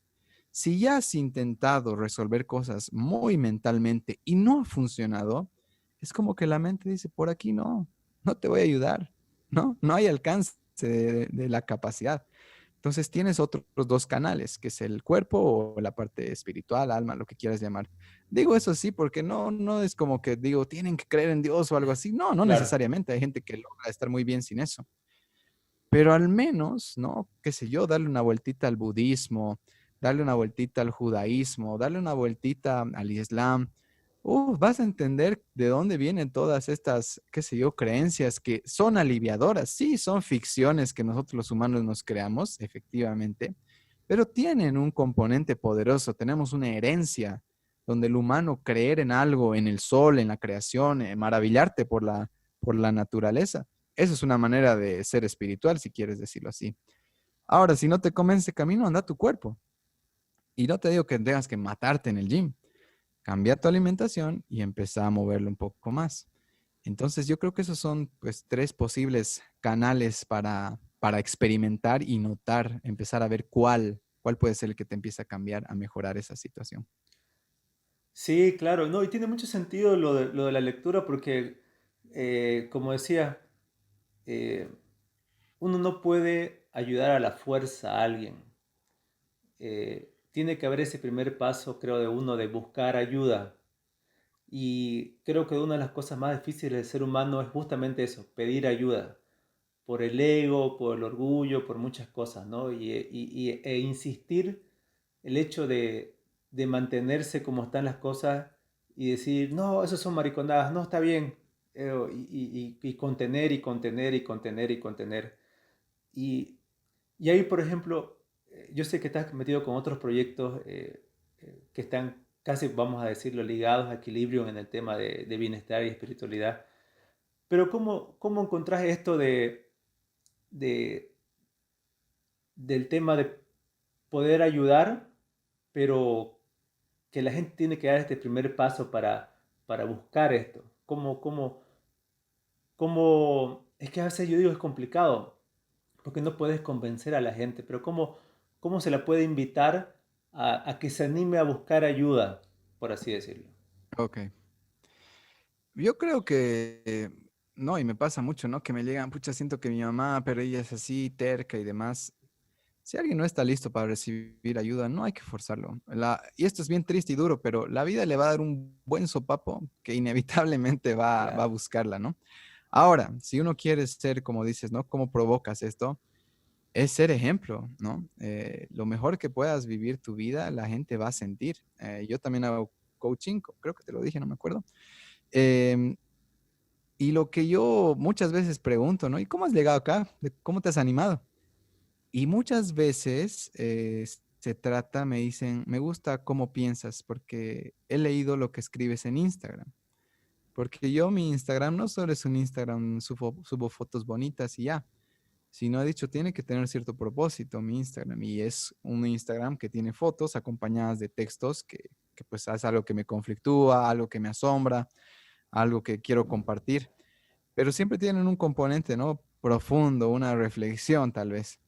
Si ya has intentado resolver cosas muy mentalmente y no ha funcionado, es como que la mente dice, por aquí no, no te voy a ayudar, ¿no? No hay alcance de la capacidad. Entonces tienes otros dos canales, que es el cuerpo o la parte espiritual, alma, lo que quieras llamar. Digo eso sí, porque no es como que digo, tienen que creer en Dios o algo así. No, no claro. necesariamente. Hay gente que logra estar muy bien sin eso. Pero al menos, ¿no? Qué sé yo, darle una vueltita al budismo, darle una vueltita al judaísmo, darle una vueltita al islam. Vas a entender de dónde vienen todas estas, qué sé yo, creencias que son aliviadoras. Sí, son ficciones que nosotros los humanos nos creamos, efectivamente, pero tienen un componente poderoso. Tenemos una herencia donde el humano creer en algo, en el sol, en la creación, maravillarte por la naturaleza. Eso es una manera de ser espiritual, si quieres decirlo así. Ahora, si no te convence camino, anda a tu cuerpo. Y no te digo que tengas que matarte en el gym. Cambia tu alimentación y empieza a moverlo un poco más. Entonces, yo creo que esos son pues 3 posibles canales para experimentar y notar, empezar a ver cuál puede ser el que te empieza a cambiar, a mejorar esa situación. Sí, claro, no, y tiene mucho sentido lo de la lectura porque, como decía, eh, uno no puede ayudar a la fuerza a alguien. Tiene que haber ese primer paso, creo, de uno de buscar ayuda. Y creo que una de las cosas más difíciles del ser humano es justamente eso, pedir ayuda. Por el ego, por el orgullo, por muchas cosas, ¿no? E insistir el hecho de mantenerse como están las cosas y decir, no, eso son mariconadas, no, está bien. Y contener y contener y contener y contener. Y, y ahí, por ejemplo, yo sé que estás metido con otros proyectos que están casi, vamos a decirlo, ligados a equilibrio en el tema de bienestar y espiritualidad. Pero ¿cómo encontrás esto de, del tema de poder ayudar, pero que la gente tiene que dar este primer paso para buscar esto? Es que a veces yo digo es complicado, porque no puedes convencer a la gente, pero cómo se la puede invitar a que se anime a buscar ayuda, por así decirlo? Ok. Yo creo que, no, y me pasa mucho, ¿no? Que me llegan, pucha, siento que mi mamá, pero ella es así, terca y demás. Si alguien no está listo para recibir ayuda, no hay que forzarlo. Y esto es bien triste y duro, pero la vida le va a dar un buen sopapo que inevitablemente va a Claro, buscarla, ¿no? Ahora, si uno quiere ser, como dices, ¿no? ¿Cómo provocas esto? Es ser ejemplo, ¿no? Lo mejor que puedas vivir tu vida, la gente va a sentir. Yo también hago coaching, creo que te lo dije, no me acuerdo. Em, y lo que yo muchas veces pregunto, ¿no? ¿Y cómo has llegado acá? ¿Cómo te has animado? Y muchas veces se trata, me dicen, me gusta cómo piensas porque he leído lo que escribes en Instagram. Porque yo mi Instagram no solo es un Instagram, subo fotos bonitas y ya, sino he dicho, tiene que tener cierto propósito mi Instagram. Y es un Instagram que tiene fotos acompañadas de textos que pues es algo que me conflictúa, algo que me asombra, algo que quiero compartir. Pero siempre tienen un componente, ¿no? Profundo, una reflexión tal vez.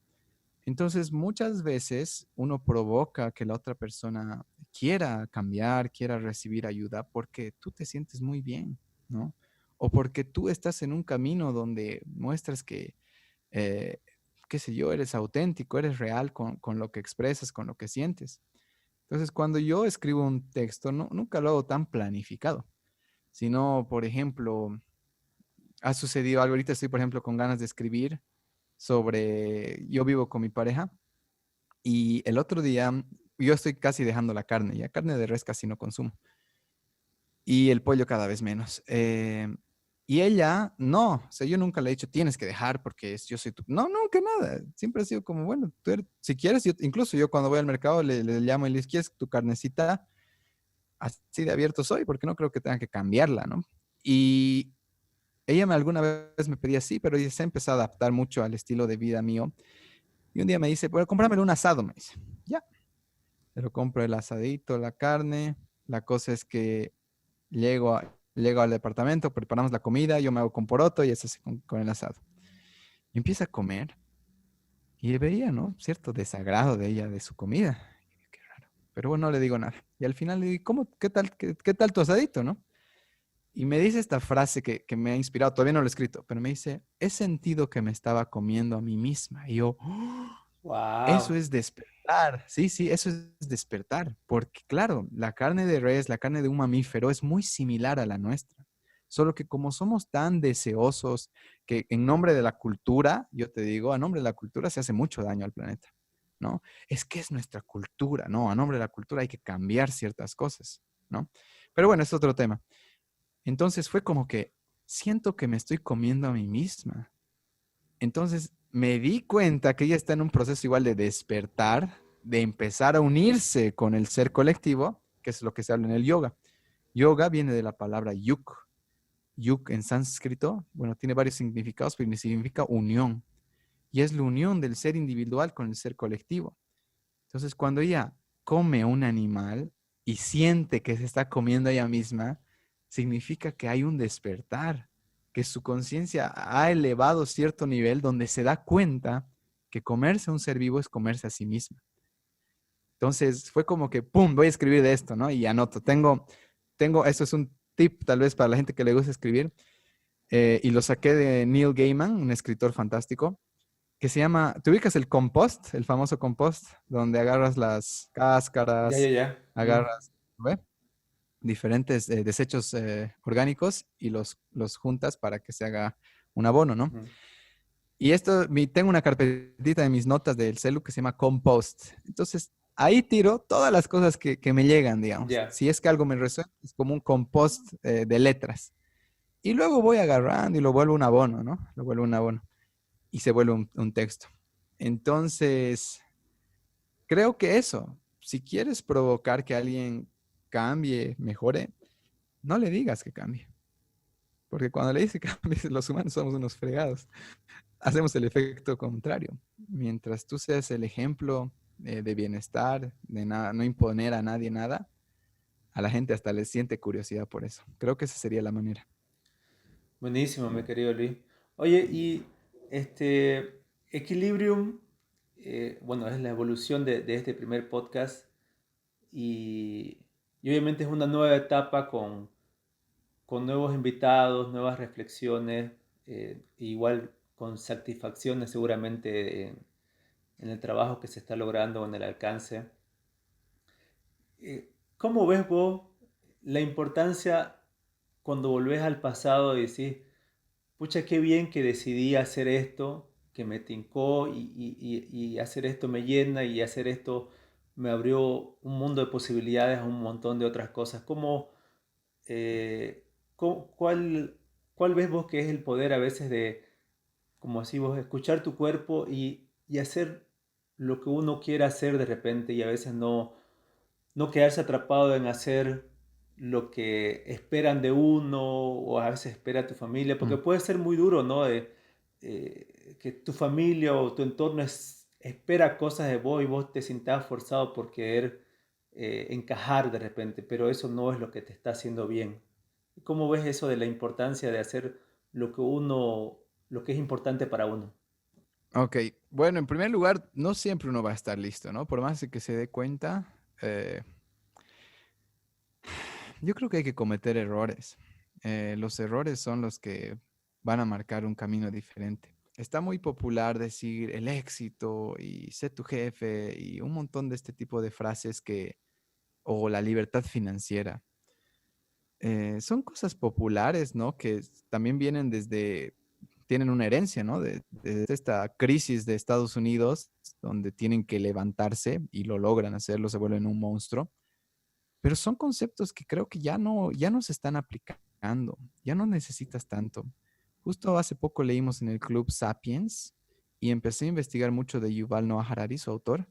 Entonces, muchas veces uno provoca que la otra persona quiera cambiar, quiera recibir ayuda porque tú te sientes muy bien, ¿no? O porque tú estás en un camino donde muestras que, eh, qué sé yo, eres auténtico, eres real con lo que expresas, con lo que sientes. Entonces, cuando yo escribo un texto, no, nunca lo hago tan planificado, sino, por ejemplo, ha sucedido algo, ahorita estoy, por ejemplo, con ganas de escribir sobre, yo vivo con mi pareja. Y el otro día, yo estoy casi dejando la carne, ya carne de res casi no consumo. Y el pollo cada vez menos. Y ella, no, o sea, yo nunca le he dicho, tienes que dejar porque yo soy tu... No, nunca nada. Siempre ha sido como, bueno, si quieres, incluso yo cuando voy al mercado le llamo y le digo, ¿quieres tu carnecita? Así de abierto soy, porque no creo que tenga que cambiarla, ¿no? Y ella alguna vez me pedía sí, pero ella se ha empezado a adaptar mucho al estilo de vida mío. Y un día me dice, bueno, cómpramelo un asado, me dice. Ya, pero compro el asadito, la carne. La cosa es que llego al departamento, preparamos la comida, yo me hago con poroto y eso hace con el asado. Y empieza a comer y veía, ¿no? Cierto desagrado de ella, de su comida. Y yo, qué raro. Pero bueno, no le digo nada. Y al final le digo, ¿cómo? ¿Qué tal tu asadito, no? Y me dice esta frase que me ha inspirado, todavía no lo he escrito, pero me dice, he sentido que me estaba comiendo a mí misma. Y yo, ¡oh! Eso wow, es despertar, sí, sí, eso es despertar, porque claro, la carne de res, la carne de un mamífero es muy similar a la nuestra, solo que como somos tan deseosos que en nombre de la cultura, yo te digo, a nombre de la cultura se hace mucho daño al planeta, ¿no? Es que es nuestra cultura, ¿no? A nombre de la cultura hay que cambiar ciertas cosas, ¿no? Pero bueno, es otro tema. Entonces fue como que siento que me estoy comiendo a mí misma. Entonces me di cuenta que ella está en un proceso igual de despertar, de empezar a unirse con el ser colectivo, que es lo que se habla en el yoga. Yoga viene de la palabra yuk. Yuk en sánscrito, bueno, tiene varios significados, pero significa unión. Y es la unión del ser individual con el ser colectivo. Entonces, cuando ella come un animal y siente que se está comiendo a ella misma, significa que hay un despertar, que su conciencia ha elevado cierto nivel donde se da cuenta que comerse a un ser vivo es comerse a sí misma. Entonces, fue como que, ¡pum!, voy a escribir de esto, ¿no? Y anoto, eso es un tip tal vez para la gente que le gusta escribir, y lo saqué de Neil Gaiman, un escritor fantástico que se llama, ¿te ubicas el compost, el famoso compost, donde agarras las ya, ya, cáscaras, ya. agarras, ¿ve? Diferentes desechos orgánicos y los juntas para que se haga un abono, ¿no? Ujú. Y esto, tengo una carpetita de mis notas del celu que se llama compost. Entonces, ahí tiro todas las cosas que me llegan, digamos. Ya. Si es que algo me resuena, es como un compost de letras. Y luego voy agarrando y lo vuelvo un abono, ¿no? Lo vuelvo un abono y se vuelve un texto. Entonces, creo que eso, si quieres provocar que alguien cambie, mejore, no le digas que cambie. Porque cuando le dices que cambie, los humanos somos unos fregados. Hacemos el efecto contrario. Mientras tú seas el ejemplo de bienestar, de nada, no imponer a nadie nada, a la gente hasta le siente curiosidad por eso. Creo que esa sería la manera. Buenísimo, mi querido Luis. Oye, y este Equilibrium, bueno, es la evolución de este primer podcast y, y obviamente es una nueva etapa con nuevos invitados, nuevas reflexiones, igual con satisfacciones seguramente en el trabajo que se está logrando, en el alcance. ¿Cómo ves vos la importancia cuando volvés al pasado y decís, pucha, qué bien que decidí hacer esto, que me tincó y hacer esto me llena y hacer esto me abrió un mundo de posibilidades a un montón de otras cosas? Eh, ¿Cuál ves vos que es el poder a veces de, como decís vos, escuchar tu cuerpo y hacer lo que uno quiera hacer de repente y a veces no quedarse atrapado en hacer lo que esperan de uno o a veces espera tu familia, porque Mm. puede ser muy duro, ¿no? Que tu familia o tu entorno espera cosas de vos y vos te sientas forzado por querer encajar de repente, pero eso no es lo que te está haciendo bien. ¿Cómo ves eso de la importancia de hacer lo que es importante para uno? Ok, bueno, en primer lugar, no siempre uno va a estar listo, ¿no? Por más de que se dé cuenta, eh, yo creo que hay que cometer errores. Los errores son los que van a marcar un camino diferente. Está muy popular decir el éxito y sé tu jefe y un montón de este tipo de frases o la libertad financiera. Son cosas populares, ¿no? Que también vienen tienen una herencia, ¿no? De esta crisis de Estados Unidos, donde tienen que levantarse y lo logran hacerlo, se vuelven un monstruo. Pero son conceptos que creo que ya no se están aplicando, ya no necesitas tanto. Justo hace poco leímos en el club Sapiens y empecé a investigar mucho de Yuval Noah Harari, su autor,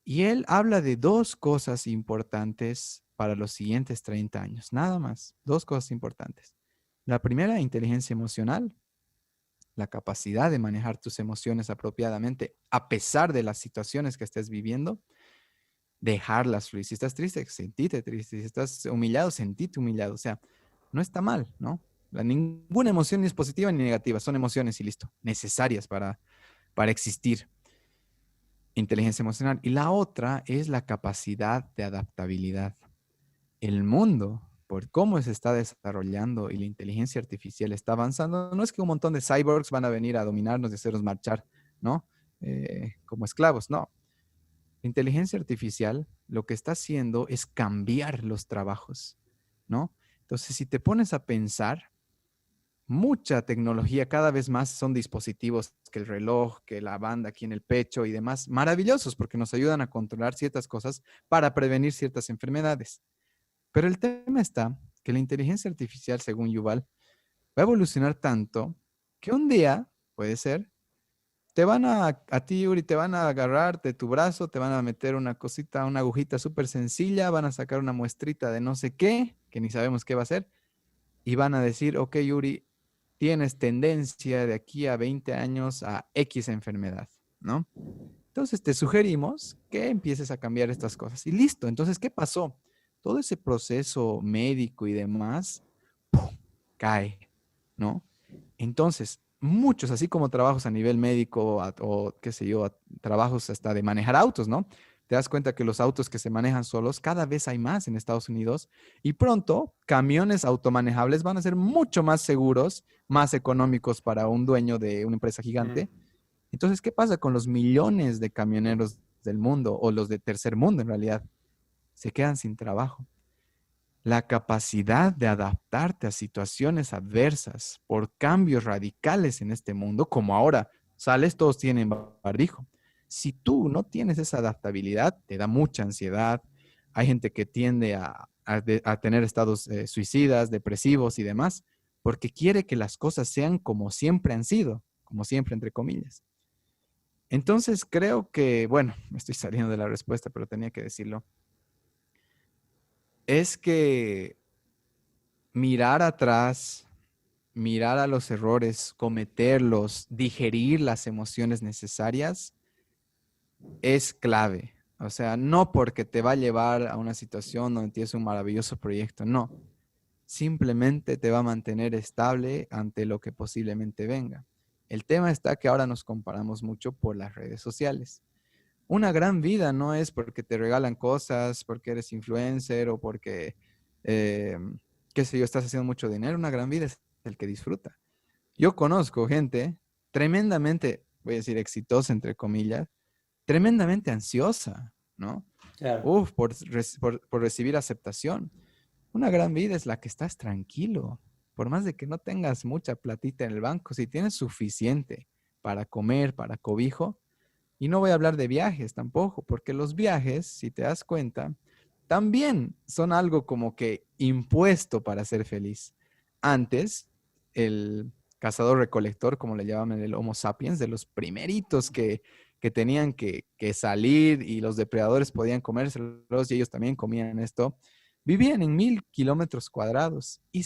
y él habla de dos cosas importantes para los siguientes 30 años, nada más, dos cosas importantes. La primera, inteligencia emocional, la capacidad de manejar tus emociones apropiadamente a pesar de las situaciones que estés viviendo, dejarlas fluir. Si estás triste, sentite triste. Si estás humillado, sentite humillado. O sea, no está mal, ¿no? Ninguna emoción ni es positiva ni negativa, son emociones y listo, necesarias para existir. Inteligencia emocional. Y la otra es la capacidad de adaptabilidad. El mundo, por cómo se está desarrollando y la inteligencia artificial está avanzando, no es que un montón de cyborgs van a venir a dominarnos y hacernos marchar, ¿no? Como esclavos, no. La inteligencia artificial lo que está haciendo es cambiar los trabajos, ¿no? Entonces, si te pones a pensar, mucha tecnología, cada vez más son dispositivos que el reloj, que la banda aquí en el pecho y demás, maravillosos porque nos ayudan a controlar ciertas cosas para prevenir ciertas enfermedades. Pero el tema está que la inteligencia artificial, según Yuval, va a evolucionar tanto que un día, puede ser, a ti, Yuri, te van a agarrar de tu brazo, te van a meter una cosita, una agujita súper sencilla, van a sacar una muestrita de no sé qué, que ni sabemos qué va a ser, y van a decir, ok, Yuri, tienes tendencia de aquí a 20 años a X enfermedad, ¿no? Entonces te sugerimos que empieces a cambiar estas cosas. Y listo, entonces, ¿qué pasó? Todo ese proceso médico y demás, ¡pum!, cae, ¿no? Entonces, muchos, así como trabajos a nivel médico o qué sé yo, trabajos hasta de manejar autos, ¿no? Te das cuenta que los autos que se manejan solos, cada vez hay más en Estados Unidos y pronto camiones automanejables van a ser mucho más seguros, más económicos para un dueño de una empresa Mm. gigante. Entonces, ¿qué pasa con los millones de camioneros del mundo o los de tercer mundo en realidad? Se quedan sin trabajo. La capacidad de adaptarte a situaciones adversas por cambios radicales en este mundo, como ahora sales, todos tienen barbijo. Si tú no tienes esa adaptabilidad, te da mucha ansiedad. Hay gente que tiende a tener estados suicidas, depresivos y demás, porque quiere que las cosas sean como siempre han sido, como siempre, entre comillas. Entonces creo que, bueno, me estoy saliendo de la respuesta, pero tenía que decirlo. Es que mirar atrás, mirar a los errores, cometerlos, digerir las emociones necesarias es clave. O sea, no porque te va a llevar a una situación donde tienes un maravilloso proyecto, no. Simplemente te va a mantener estable ante lo que posiblemente venga. El tema está que ahora nos comparamos mucho por las redes sociales. Una gran vida no es porque te regalan cosas, porque eres influencer o porque, eh, qué sé yo, estás haciendo mucho dinero. Una gran vida es el que disfruta. Yo conozco gente tremendamente, voy a decir exitosa, entre comillas, tremendamente ansiosa, ¿no? Claro. Uf, por recibir aceptación. Una gran vida es la que estás tranquilo. Por más de que no tengas mucha platita en el banco, si tienes suficiente para comer, para cobijo, y no voy a hablar de viajes tampoco, porque los viajes, si te das cuenta, también son algo como que impuesto para ser feliz. Antes, el cazador-recolector, como le llamaban el Homo sapiens, de los primeritos que tenían que salir y los depredadores podían comérselos y ellos también comían esto, vivían en 1000 kilómetros cuadrados y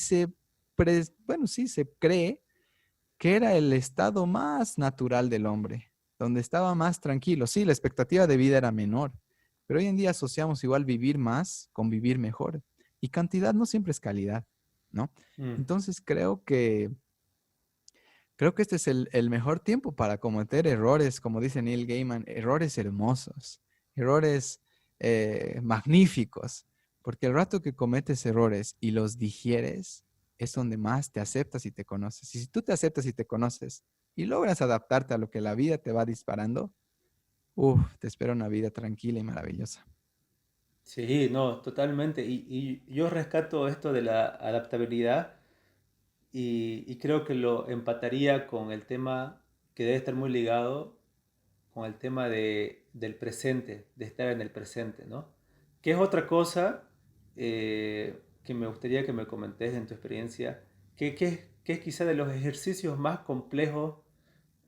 bueno, sí, se cree que era el estado más natural del hombre, donde estaba más tranquilo. Sí, la expectativa de vida era menor, pero hoy en día asociamos igual vivir más con vivir mejor. Y cantidad no siempre es calidad, ¿no? Mm. Entonces creo que este es el mejor tiempo para cometer errores, como dice Neil Gaiman, errores hermosos, errores magníficos, porque el rato que cometes errores y los digieres, es donde más te aceptas y te conoces. Y si tú te aceptas y te conoces y logras adaptarte a lo que la vida te va disparando, te espera una vida tranquila y maravillosa. Sí, no, totalmente. Y yo rescato esto de la adaptabilidad y creo que lo empataría con el tema que debe estar muy ligado con el tema del presente, de estar en el presente, ¿no? Que es otra cosa que me gustaría que me comentes en tu experiencia, que es quizá de los ejercicios más complejos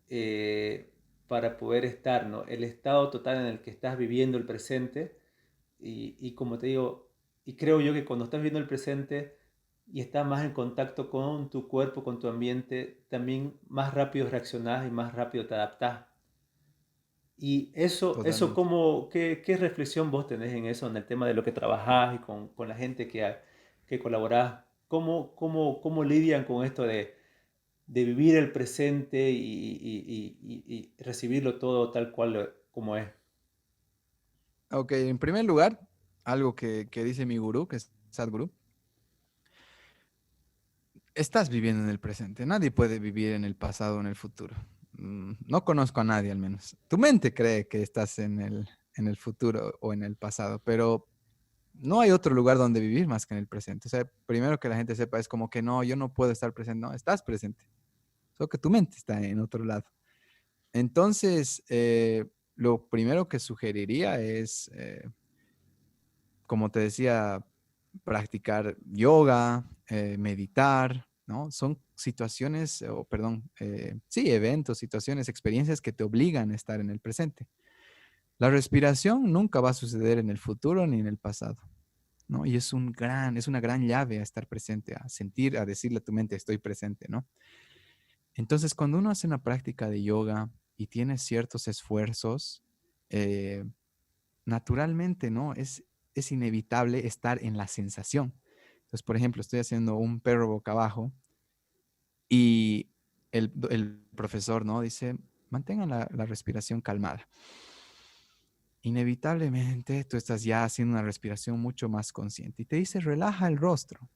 eh, para poder estar, ¿no? El estado total en el que estás viviendo el presente y como te digo, y creo yo que cuando estás viviendo el presente y estás más en contacto con tu cuerpo, con tu ambiente, también más rápido reaccionás y más rápido te adaptás. Y eso Totalmente. ¿qué reflexión vos tenés en eso, en el tema de lo que trabajás y con la gente que colaborás? ¿Cómo lidian con esto de vivir el presente y recibirlo todo tal cual como es? Ok, en primer lugar, algo que dice mi gurú, que es Sadhguru, estás viviendo en el presente. Nadie puede vivir en el pasado o en el futuro. No conozco a nadie al menos. Tu mente cree que estás en el futuro o en el pasado, pero no hay otro lugar donde vivir más que en el presente. O sea, primero que la gente sepa es como que no, yo no puedo estar presente. No, estás presente. Solo que tu mente está en otro lado. Entonces, lo primero que sugeriría es, como te decía, practicar yoga, meditar, ¿no? Son situaciones, o perdón, sí, eventos, situaciones, experiencias que te obligan a estar en el presente. La respiración nunca va a suceder en el futuro ni en el pasado, ¿no? Y es una gran llave a estar presente, a sentir, a decirle a tu mente, estoy presente, ¿no? Entonces, cuando uno hace una práctica de yoga y tiene ciertos esfuerzos, eh, naturalmente, ¿no? Es inevitable estar en la sensación. Entonces, por ejemplo, estoy haciendo un perro boca abajo y el profesor, ¿no? Dice, mantengan la respiración calmada. Inevitablemente, tú estás ya haciendo una respiración mucho más consciente y te dice, relaja el rostro.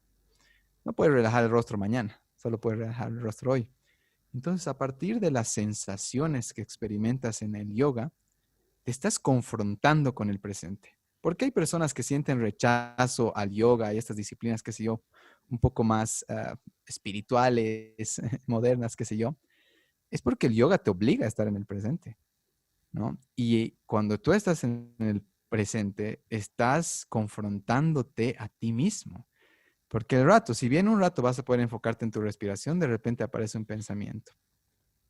No puedes relajar el rostro mañana, solo puedes relajar el rostro hoy. Entonces, a partir de las sensaciones que experimentas en el yoga, te estás confrontando con el presente. Porque hay personas que sienten rechazo al yoga y estas disciplinas, qué sé yo, un poco más espirituales, modernas, qué sé yo. Es porque el yoga te obliga a estar en el presente, ¿no? Y cuando tú estás en el presente, estás confrontándote a ti mismo. Porque el rato, si bien un rato vas a poder enfocarte en tu respiración, de repente aparece un pensamiento,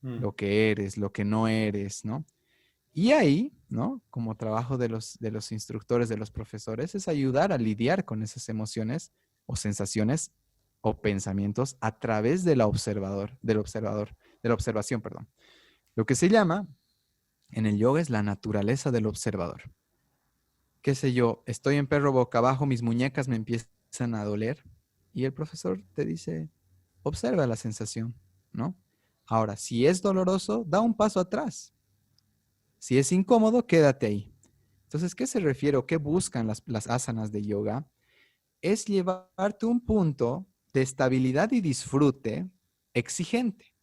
Mm. lo que eres, lo que no eres, ¿no? Y ahí, ¿no? Como trabajo de los instructores, de los profesores, es ayudar a lidiar con esas emociones o sensaciones o pensamientos a través de la observación, perdón. Lo que se llama en el yoga es la naturaleza del observador. Qué sé yo, estoy en perro boca abajo, mis muñecas me empiezan a doler y el profesor te dice, observa la sensación, ¿no? Ahora, si es doloroso, da un paso atrás. Si es incómodo, quédate ahí. Entonces, ¿qué se refiere o qué buscan las asanas de yoga? Es llevarte a un punto de estabilidad y disfrute exigente.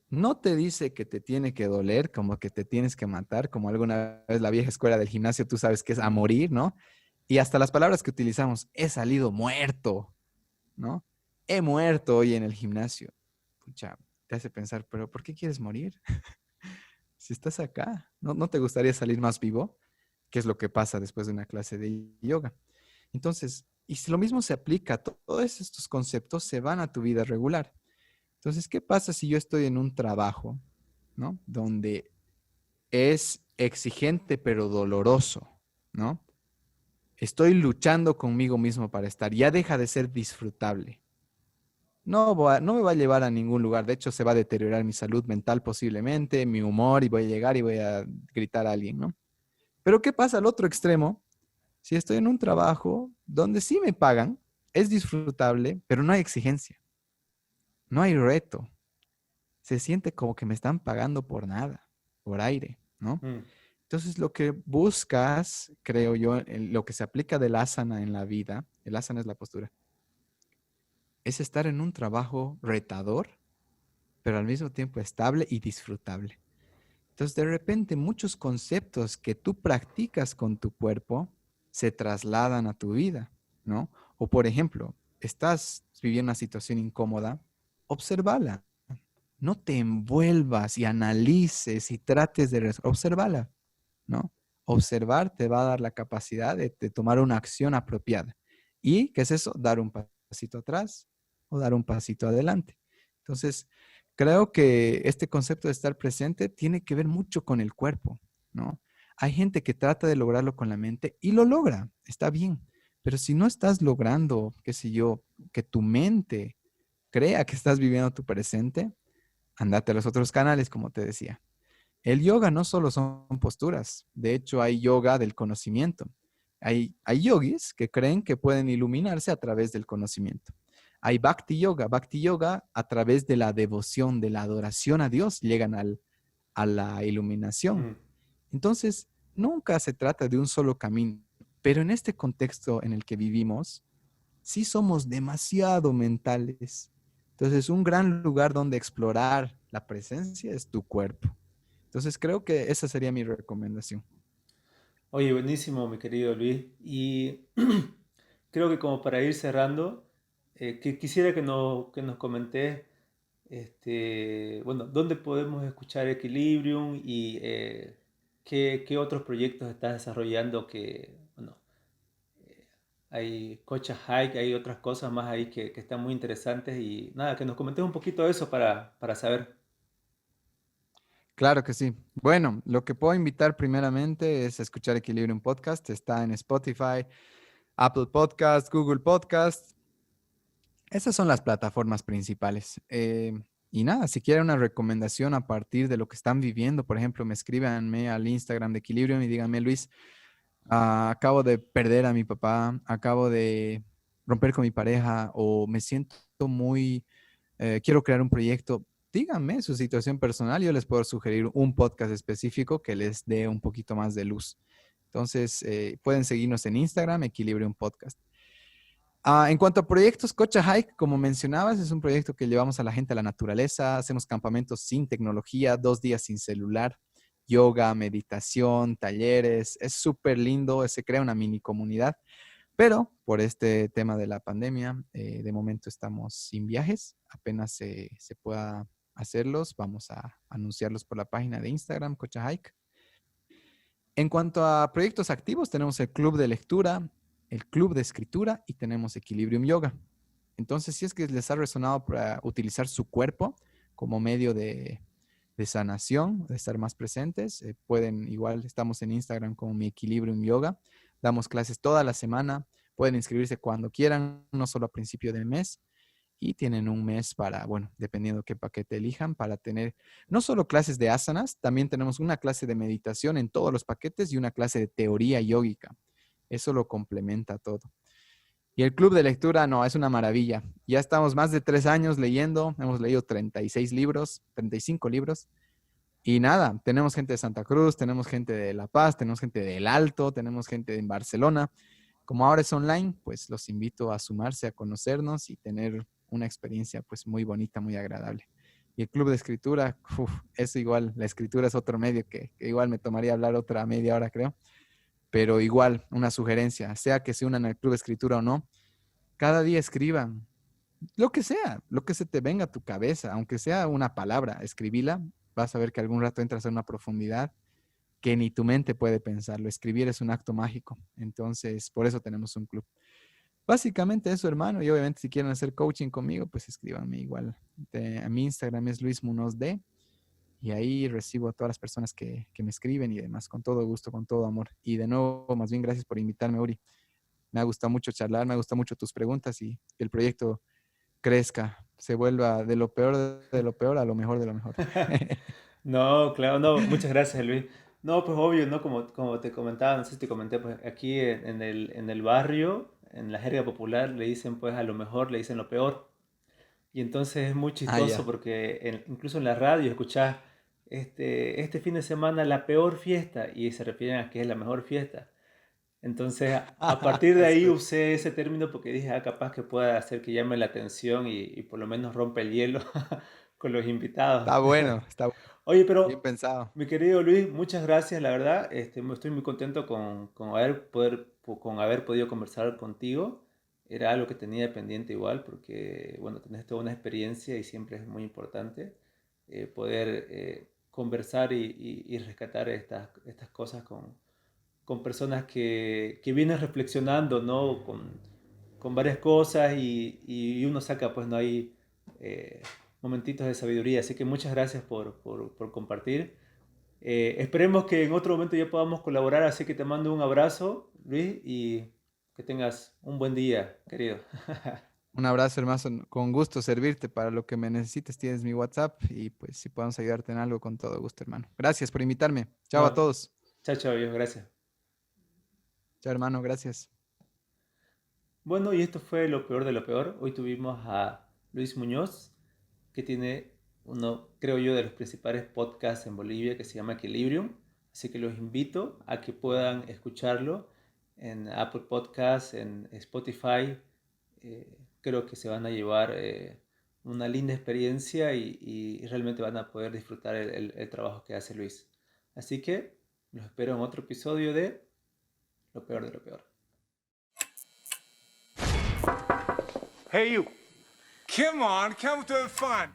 No te dice que te tiene que doler, como que te tienes que matar, como alguna vez la vieja escuela del gimnasio, tú sabes que es a morir, ¿no? Y hasta las palabras que utilizamos, he salido muerto, ¿no? He muerto hoy en el gimnasio. Pucha, te hace pensar, pero ¿por qué quieres morir? Si estás acá, ¿no te gustaría salir más vivo? ¿Qué es lo que pasa después de una clase de yoga? Entonces, y si lo mismo se aplica, todos estos conceptos se van a tu vida regular. Entonces, ¿qué pasa si yo estoy en un trabajo, ¿no? Donde es exigente pero doloroso, ¿no? Estoy luchando conmigo mismo para estar, ya deja de ser disfrutable. No me va a llevar a ningún lugar, de hecho se va a deteriorar mi salud mental posiblemente, mi humor y voy a llegar y voy a gritar a alguien, ¿no? Pero ¿qué pasa al otro extremo? Si estoy en un trabajo donde sí me pagan, es disfrutable, pero no hay exigencia, no hay reto. Se siente como que me están pagando por nada, por aire, ¿no? Mm. Entonces, lo que buscas, creo yo, en lo que se aplica del asana en la vida, el asana es la postura, es estar en un trabajo retador, pero al mismo tiempo estable y disfrutable. Entonces, de repente, muchos conceptos que tú practicas con tu cuerpo se trasladan a tu vida, ¿no? O, por ejemplo, estás viviendo una situación incómoda, obsérvala. No te envuelvas y analices y trates de observarla, ¿no? Observar te va a dar la capacidad de tomar una acción apropiada. ¿Y qué es eso? Dar un pasito atrás o dar un pasito adelante. Entonces, creo que este concepto de estar presente tiene que ver mucho con el cuerpo, ¿no? Hay gente que trata de lograrlo con la mente y lo logra, está bien. Pero si no estás logrando, qué sé yo, que tu mente crea que estás viviendo tu presente, andate a los otros canales, como te decía. El yoga no solo son posturas, de hecho hay yoga del conocimiento. Hay yogis que creen que pueden iluminarse a través del conocimiento. Hay bhakti yoga a través de la devoción, de la adoración a Dios, llegan a la iluminación. Mm. Entonces, nunca se trata de un solo camino, pero en este contexto en el que vivimos, sí somos demasiado mentales. Entonces, un gran lugar donde explorar la presencia es tu cuerpo. Entonces, creo que esa sería mi recomendación. Oye, buenísimo, mi querido Luis. Y creo que como para ir cerrando, que quisiera que nos comentes, bueno, dónde podemos escuchar Equilibrium y qué otros proyectos estás desarrollando que, bueno, hay Cocha Hike, hay otras cosas más ahí que están muy interesantes y nada, que nos comentes un poquito de eso para saber. Claro que sí. Bueno, lo que puedo invitar primeramente es a escuchar Equilibrium Podcast. Está en Spotify, Apple Podcast, Google Podcast. Esas son las plataformas principales. Y nada, si quieren una recomendación a partir de lo que están viviendo, por ejemplo, me escríbanme al Instagram de Equilibrium y díganme, Luis, acabo de perder a mi papá, acabo de romper con mi pareja o me siento muy, quiero crear un proyecto. Díganme su situación personal, yo les puedo sugerir un podcast específico que les dé un poquito más de luz. Entonces, pueden seguirnos en Instagram, Equilibrium Podcast. En cuanto a proyectos, Cocha Hike, como mencionabas, es un proyecto que llevamos a la gente a la naturaleza, hacemos campamentos sin tecnología, 2 días sin celular, yoga, meditación, talleres, es súper lindo, se crea una mini comunidad, pero por este tema de la pandemia, de momento estamos sin viajes, apenas se pueda hacerlos, vamos a anunciarlos por la página de Instagram, Cocha Hike. En cuanto a proyectos activos, tenemos el club de lectura, el club de escritura y tenemos Equilibrium Yoga. Entonces, si es que les ha resonado para utilizar su cuerpo como medio de de sanación, de estar más presentes. Pueden, igual estamos en Instagram como Mi Equilibrium Yoga. Damos clases toda la semana. Pueden inscribirse cuando quieran, no solo a principio de mes. Y tienen un mes para, bueno, dependiendo qué paquete elijan, para tener no solo clases de asanas, también tenemos una clase de meditación en todos los paquetes y una clase de teoría yógica. Eso lo complementa todo. Y el club de lectura, no, es una maravilla. Ya estamos más de 3 años leyendo, hemos leído 36 libros, 35 libros. Y nada, tenemos gente de Santa Cruz, tenemos gente de La Paz, tenemos gente del Alto, tenemos gente en Barcelona. Como ahora es online, pues los invito a sumarse, a conocernos y tener una experiencia pues muy bonita, muy agradable. Y el club de escritura, eso igual, la escritura es otro medio que igual me tomaría hablar otra media hora, creo. Pero igual, una sugerencia, sea que se unan al club de escritura o no, cada día escriban lo que sea, lo que se te venga a tu cabeza, aunque sea una palabra, escribila, vas a ver que algún rato entras en una profundidad que ni tu mente puede pensarlo. Escribir es un acto mágico, entonces por eso tenemos un club. Básicamente eso, hermano, y obviamente si quieren hacer coaching conmigo, pues escríbanme igual. A mi Instagram es Luis Munoz D, y ahí recibo a todas las personas que me escriben y demás, con todo gusto, con todo amor. Y de nuevo, más bien gracias por invitarme, Uri. Me ha gustado mucho charlar, me ha gustado mucho tus preguntas y que el proyecto crezca, se vuelva de lo peor a lo mejor de lo mejor. No, claro, no, muchas gracias, Luis. No, pues obvio, ¿no? Como te comentaba, no sé si te comenté, pues aquí en el barrio, en la jerga popular, le dicen pues a lo mejor, le dicen lo peor. Y entonces es muy Ah, chistoso ya. porque incluso en la radio escuchás este fin de semana la peor fiesta y se refieren a que es la mejor fiesta. Entonces a partir de ahí Estoy- usé ese término porque dije, ah, capaz que pueda hacer que llame la atención y por lo menos rompa el hielo con los invitados. está Oye, bien pero pensado. mi querido Luis, muchas gracias, la verdad. Estoy muy contento con haber podido conversar contigo. Era algo que tenía pendiente igual, porque, bueno, tenés toda una experiencia y siempre es muy importante poder conversar y rescatar estas cosas con personas que vienen reflexionando, ¿no? Con varias cosas y uno saca, pues, no hay momentitos de sabiduría. Así que muchas gracias por compartir. Esperemos que en otro momento ya podamos colaborar, así que te mando un abrazo, Luis, y que tengas un buen día, querido. Un abrazo, hermano. Con gusto servirte para lo que me necesites. Tienes mi WhatsApp y pues si podemos ayudarte en algo, con todo gusto, hermano. Gracias por invitarme. Chao a No, todos. chao, chao, Dios, gracias. Chao, hermano. Gracias. Bueno, y esto fue lo peor de lo peor. Hoy tuvimos a Luis Muñoz, que tiene uno, creo yo, de los principales podcasts en Bolivia que se llama Equilibrium. Así que los invito a que puedan escucharlo en Apple Podcasts, en Spotify. Creo que se van a llevar una linda experiencia y realmente van a poder disfrutar el trabajo que hace Luis. Así que los espero en otro episodio de Lo peor de lo peor. Hey, you. Come on, come to have fun.